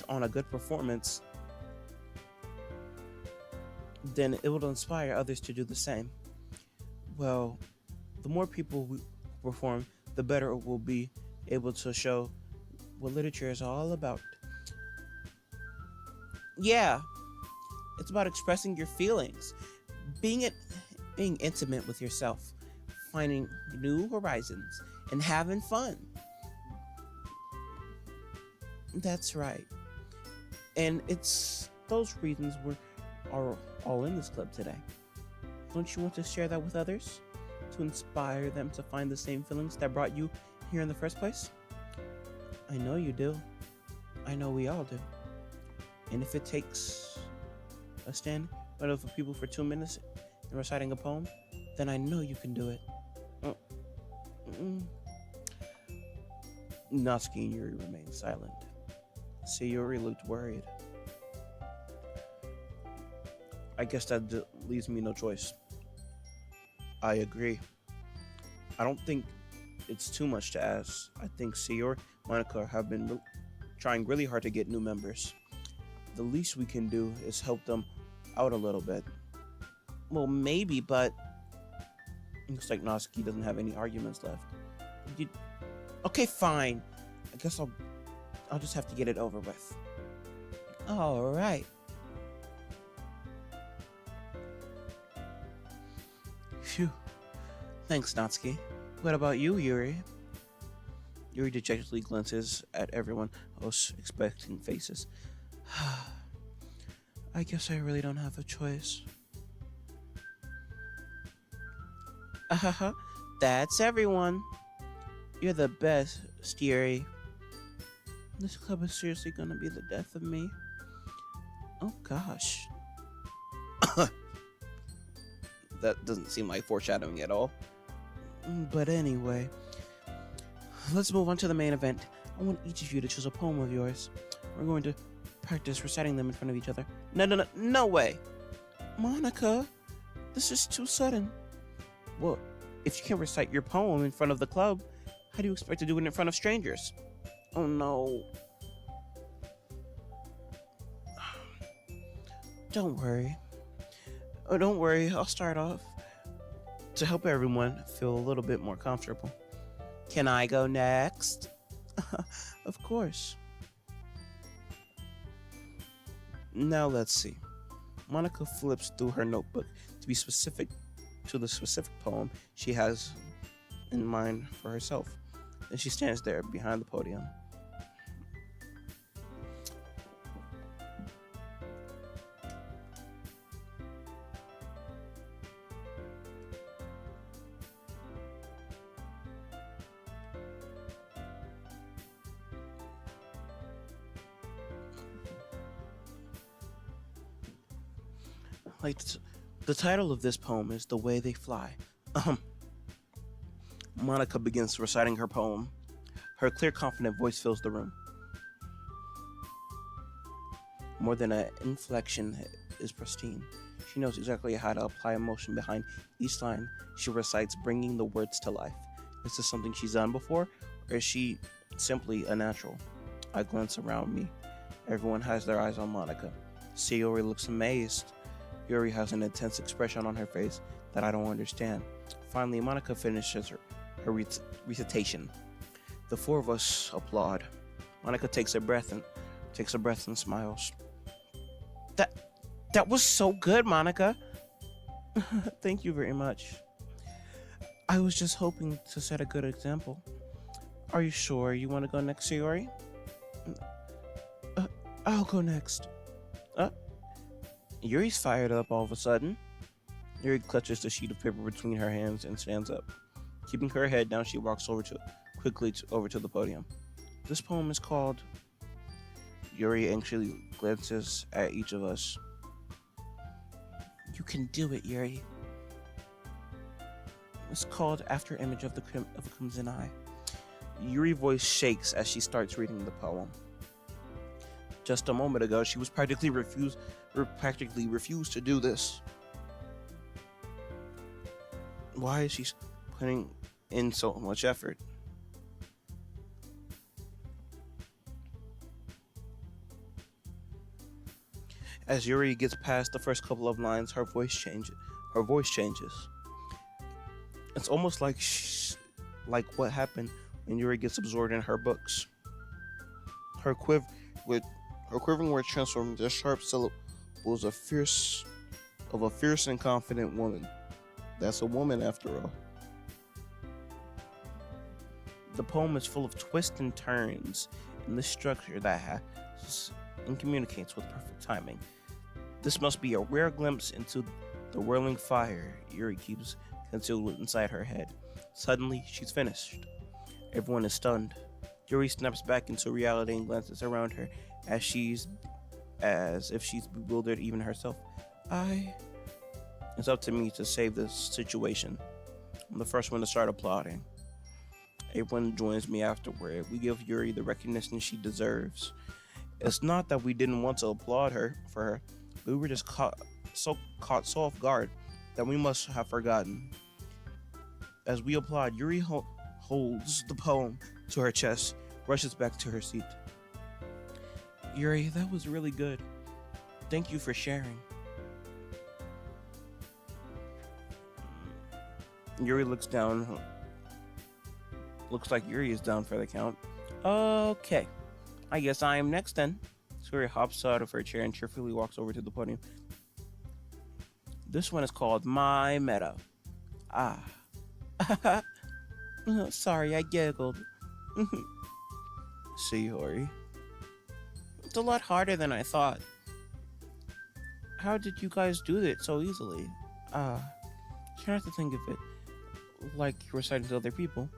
S1: on a good performance, then it will inspire others to do the same. Well, the more people we perform, the better it will be able to show what literature is all about. Yeah, it's about expressing your feelings, being intimate with yourself, finding new horizons, and having fun. That's right. And it's those reasons we are all in this club today. Don't you want to share that with others? To inspire them to find the same feelings that brought you here in the first place? I know you do. I know we all do. And if it takes a stand in front of people for 2 minutes and reciting a poem, then I know you can do it. Natsuki and Yuri remained silent. Sayori looked worried. I guess that leaves me no choice. I agree. I don't think it's too much to ask. I think Sayori and Monica have been trying really hard to get new members. The least we can do is help them out a little bit. Well, maybe, but looks like Natsuki doesn't have any arguments left. Okay, fine. I guess I'll just have to get it over with. All right. Phew. Thanks, Natsuki. What about you, Yuri? Yuri dejectedly glances at everyone else, expecting faces. I guess I really don't have a choice. That's everyone. You're the best, Yuri. This club is seriously gonna be the death of me. Oh gosh. That doesn't seem like foreshadowing at all. But anyway, let's move on to the main event. I want each of you to choose a poem of yours. We're going to practice reciting them in front of each other. No way. Monica, this is too sudden. Well, if you can't recite your poem in front of the club, how do you expect to do it in front of strangers? Oh no. Don't worry. Oh, don't worry, I'll start off to help everyone feel a little bit more comfortable. Can I go next? Of course. Now let's see. Monica flips through her notebook to be specific to the specific poem she has in mind for herself. Then she stands there behind the podium. Like the title of this poem is The Way They Fly. Monica begins reciting her poem. Her clear, confident voice fills the room. More than an inflection is pristine. She knows exactly how to apply emotion behind each line she recites, bringing the words to life. Is this something she's done before, or is she simply a natural? I glance around me. Everyone has their eyes on Monica. Sayori looks amazed. Yuri has an intense expression on her face that I don't understand. Finally, Monica finishes her recitation. The four of us applaud. Monica takes a breath and smiles. That was so good, Monica. Thank you very much. I was just hoping to set a good example. Are you sure you want to go next, Sayori? Uh, I'll go next. Uh, Yuri's fired up all of a sudden. Yuri clutches the sheet of paper between her hands and stands up. Keeping her head down, she walks over to the podium. This poem is called. Yuri anxiously glances at each of us. You can do it, Yuri. It's called After Image of a Crimson Eye. Yuri's voice shakes as she starts reading the poem. Just a moment ago, she was practically refused to do this. Why is she putting in so much effort? As Yuri gets past the first couple of lines, her voice changes. It's almost like what happened when Yuri gets absorbed in her books. Her quivering words transform into sharp syllables of a fierce and confident woman. That's a woman after all. The poem is full of twists and turns in the structure that has and communicates with perfect timing. This must be a rare glimpse into the whirling fire Yuri keeps concealed inside her head. Suddenly, she's finished. Everyone is stunned. Yuri snaps back into reality and glances around her as if she's bewildered even herself. It's up to me to save this situation. I'm the first one to start applauding. Everyone joins me afterward. We give Yuri the recognition she deserves. It's not that we didn't want to applaud her for her. We were just caught so off guard that we must have forgotten. As we applaud, Yuri holds the poem to her chest, rushes back to her seat. Yuri, that was really good. Thank you for sharing. Yuri looks down. Looks like Yuri is down for the count. Okay, I guess I am next then. Yuri hops out of her chair and cheerfully walks over to the podium. This one is called My Meadow. Sorry, I giggled. Sayori. It's a lot harder than I thought. How did you guys do it so easily? Try not to think of it like you're reciting to other people,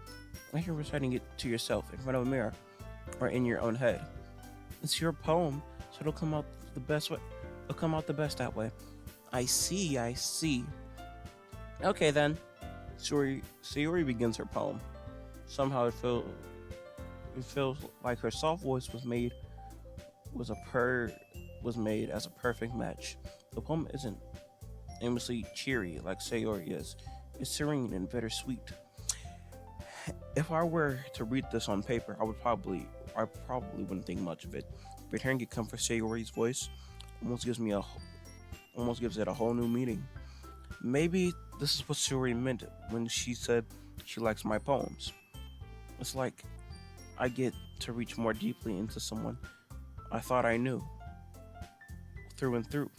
S1: like you're reciting it to yourself in front of a mirror or in your own head. It's your poem, so it'll come out the best way. It'll come out the best that way. I see. Okay then. Sayori begins her poem. Somehow it feels like her soft voice was made as a perfect match. The poem isn't aimlessly cheery like Sayori is. It's serene and bittersweet. If I were to read this on paper, I probably wouldn't think much of it. But hearing it come from Sayori's voice almost gives it a whole new meaning. Maybe this is what Sayori meant when she said she likes my poems. It's like I get to reach more deeply into someone I thought I knew, through and through.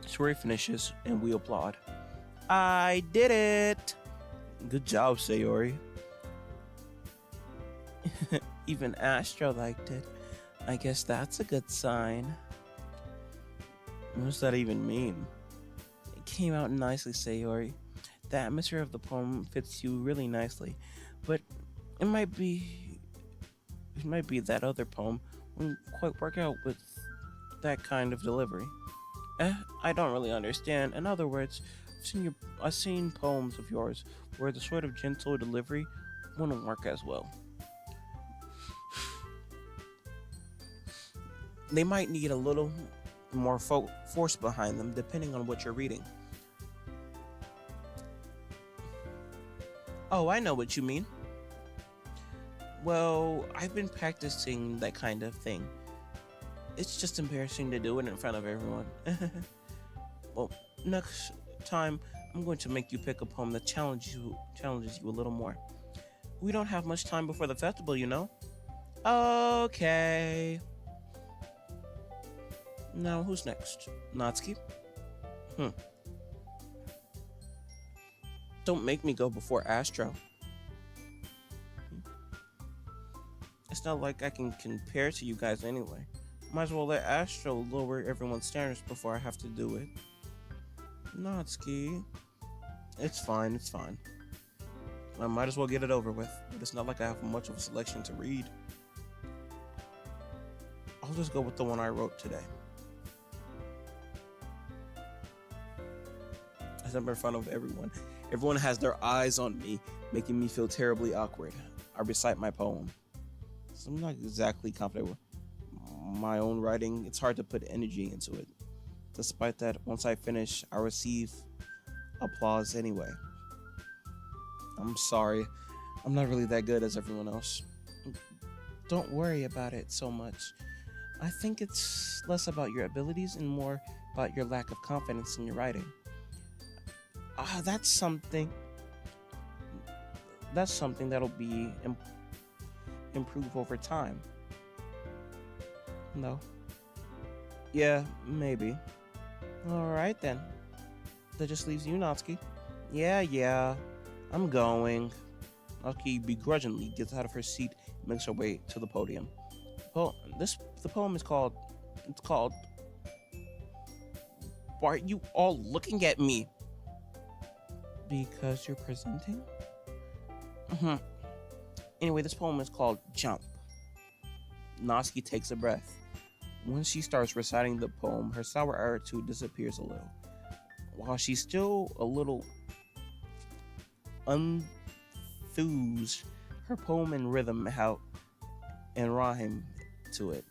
S1: Sayori finishes and we applaud. I did it! Good job, Sayori. Even Astro liked it. I guess that's a good sign. What does that even mean? It came out nicely, Sayori. The atmosphere of the poem fits you really nicely, but it might be that other poem wouldn't quite work out with that kind of delivery. I don't really understand. In other words, I've seen poems of yours where the sort of gentle delivery wouldn't work as well. They might need a little more force behind them depending on what you're reading. Oh, I know what you mean. Well, I've been practicing that kind of thing. It's just embarrassing to do it in front of everyone. Well, next time I'm going to make you pick a poem that challenges you a little more. We don't have much time before the festival, you know. Okay. Now, who's next? Natsuki? Hmm. Don't make me go before Astro. It's not like I can compare to you guys anyway. Might as well let Astro lower everyone's standards before I have to do it. Natsuki. It's fine, it's fine. I might as well get it over with, but it's not like I have much of a selection to read. I'll just go with the one I wrote today. As I'm in front of everyone, everyone has their eyes on me, making me feel terribly awkward. I recite my poem. So I'm not exactly confident with my own writing. It's hard to put energy into it. Despite that, once I finish, I receive applause anyway. I'm sorry, I'm not really that good as everyone else. Don't worry about it so much. I think it's less about your abilities and more about your lack of confidence in your writing. That's something. That's something that'll be improve over time. No. Yeah, maybe. Alright then. That just leaves you, Natsuki. Yeah, I'm going. Natsuki begrudgingly gets out of her seat and makes her way to the podium. Well, the poem is called. It's called. Why are you all looking at me? Because you're presenting? Anyway, this poem is called Jump. Natsuki takes a breath. When she starts reciting the poem, her sour attitude disappears a little. While she's still a little enthused, her poem and rhythm and rhyme to it.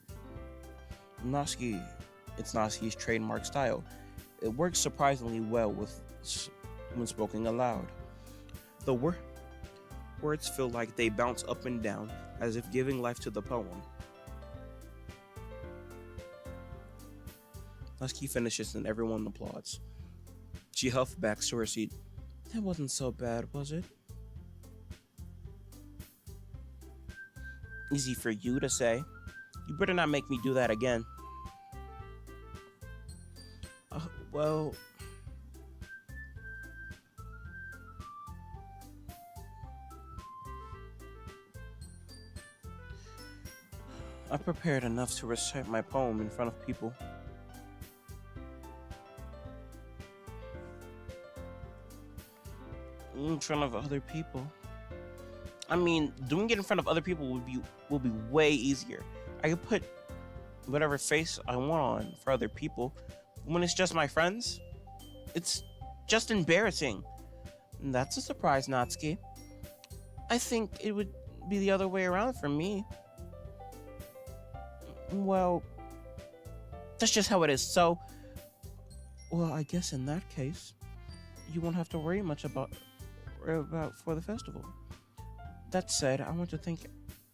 S1: It's Natsuki's trademark style. It works surprisingly well when spoken aloud. The words feel like they bounce up and down, as if giving life to the poem. Natsuki finishes and everyone applauds. She huffs back to her seat. That wasn't so bad, was it? Easy for you to say. You better not make me do that again. Well... I prepared enough to recite my poem in front of people. In front of other people. I mean, doing it in front of other people will be way easier. I could put whatever face I want on for other people. When it's just my friends, it's just embarrassing. And that's a surprise, Natsuki. I think it would be the other way around for me. Well, that's just how it is. So, well, I guess in that case, you won't have to worry much about for the festival. That said, I want to thank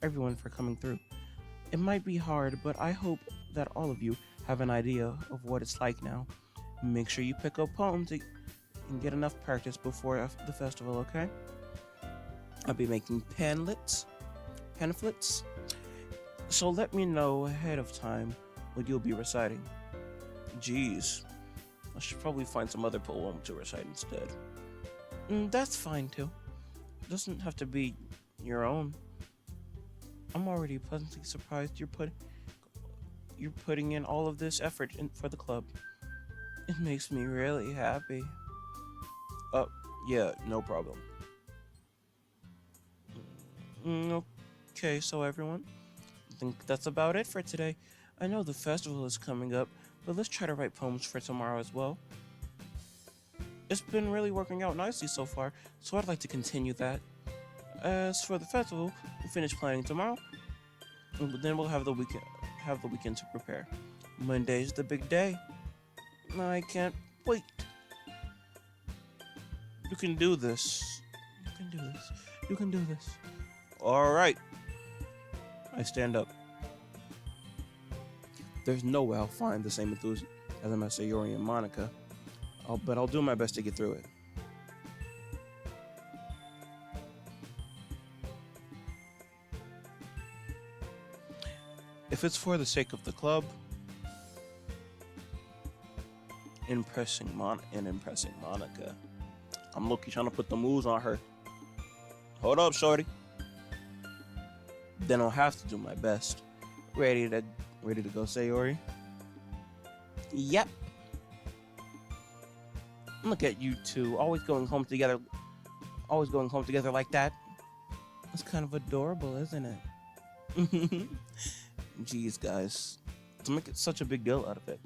S1: everyone for coming through. It might be hard, but I hope that all of you have an idea of what it's like now. Make sure you pick up poems and get enough practice before the festival, okay? I'll be making pamphlets. So let me know ahead of time what you'll be reciting. Jeez, I should probably find some other poem to recite instead. That's fine too. Doesn't have to be your own. I'm already pleasantly surprised you're putting in all of this effort for the club. It makes me really happy. Yeah, no problem. Okay, so everyone, I think that's about it for today. I know the festival is coming up, but let's try to write poems for tomorrow as well. It's been really working out nicely so far, so I'd like to continue that. As for the festival, we'll finish planning tomorrow, and then we'll have the weekend to prepare. Monday's the big day. I can't wait. You can do this. You can do this. You can do this. All right. I stand up. There's no way I'll find the same enthusiasm as Sayori and Monica, but I'll do my best to get through it. If it's for the sake of the club, impressing Monica. I'm low-key trying to put the moves on her. Hold up, shorty. Then I'll have to do my best. Ready to go, Sayori? Yep. Look at you two, always going home together like that. It's kind of adorable, isn't it? Jeez, guys. To make it such a big deal out of it.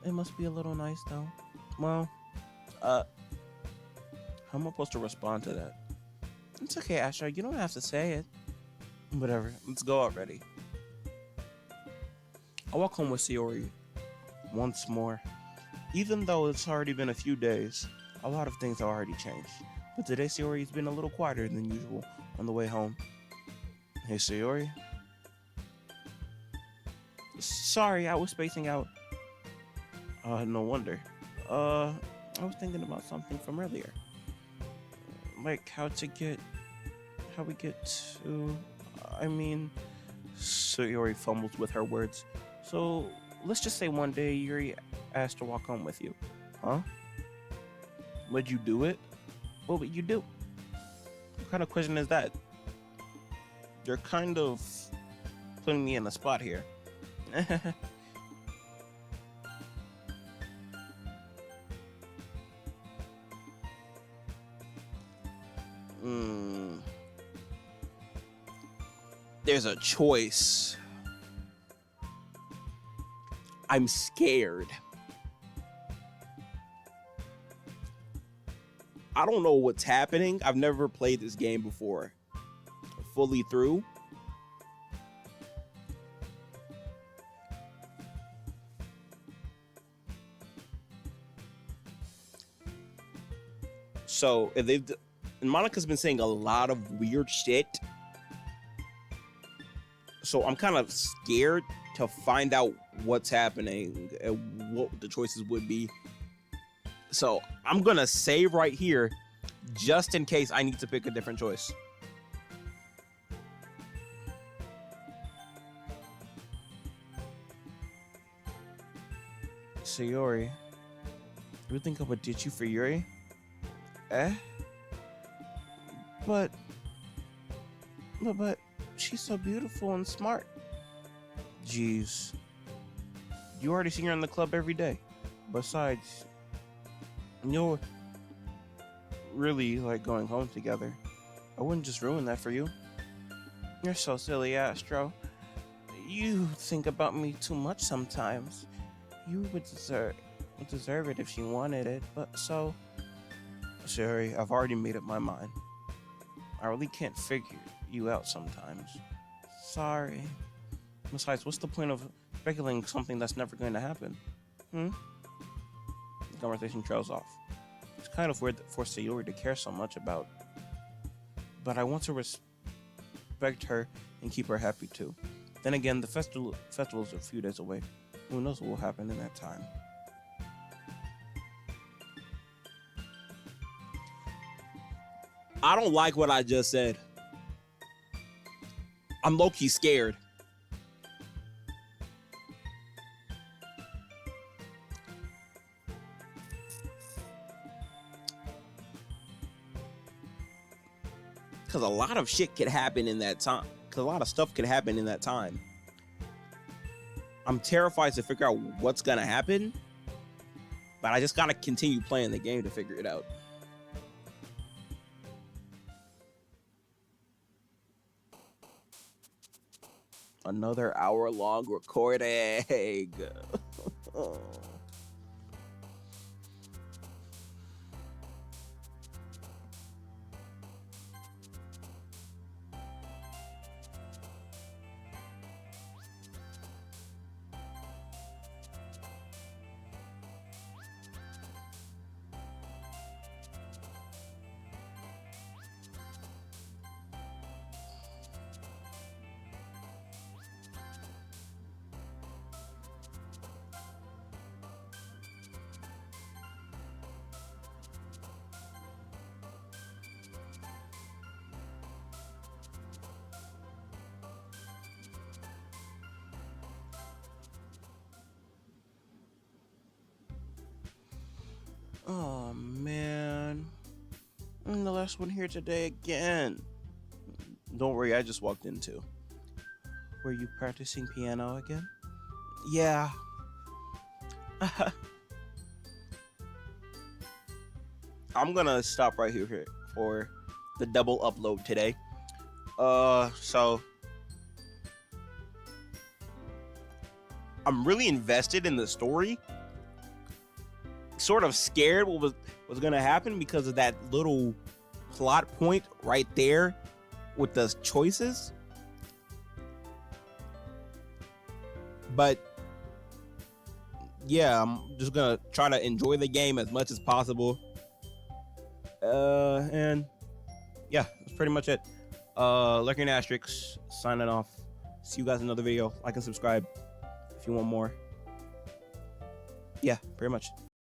S1: It must be a little nice, though. Well, how am I supposed to respond to that? It's okay, Asher. You don't have to say it. Whatever. Let's go already. I walk home with Sayori once more. Even though it's already been a few days, a lot of things have already changed. But today, Sayori's been a little quieter than usual on the way home. Hey, Sayori. Sorry, I was spacing out. No wonder. I was thinking about something from earlier. Like how we get to... Sayori fumbles with her words. So, let's just say one day Yuri asked to walk home with you. Huh? Would you do it? What would you do? What kind of question is that? You're kind of putting me in a spot here. There's a choice. I'm scared. I don't know what's happening. I've never played this game before fully through. So if and Monica's been saying a lot of weird shit. So I'm kind of scared to find out what's happening and what the choices would be. So I'm gonna save right here just in case I need to pick a different choice. Sayori, you think I would ditch you for Yuri? But she's so beautiful and smart. Jeez. You already see her in the club every day. Besides, you'll really like going home together. I wouldn't just ruin that for you. You're so silly, Astro. You think about me too much sometimes. You would deserve it if she wanted it, but so... Sorry, I've already made up my mind. I really can't figure you out sometimes. Sorry. Besides, what's the point of speculating something that's never going to happen? The conversation trails off. It's kind of weird for Sayori to care so much about, but I want to respect her and keep her happy too. Then again, the festival is a few days away. Who knows what will happen in that time? I don't like what I just said. I'm low-key scared. Because a lot of shit could happen in that time. Because a lot of stuff could happen in that time. I'm terrified to figure out what's going to happen. But I just got to continue playing the game to figure it out. Another hour-long recording. Oh man, I'm the last one here today again. Don't worry, I just walked in too. Were you practicing piano again? Yeah. I'm gonna stop right here for the double upload today. So I'm really invested in the story. Sort of scared what was gonna happen because of that little plot point right there with the choices. But yeah, I'm just gonna try to enjoy the game as much as possible. And yeah, that's pretty much it. Lurking Asterix signing off. See you guys in another video. Like and subscribe if you want more. Yeah, pretty much.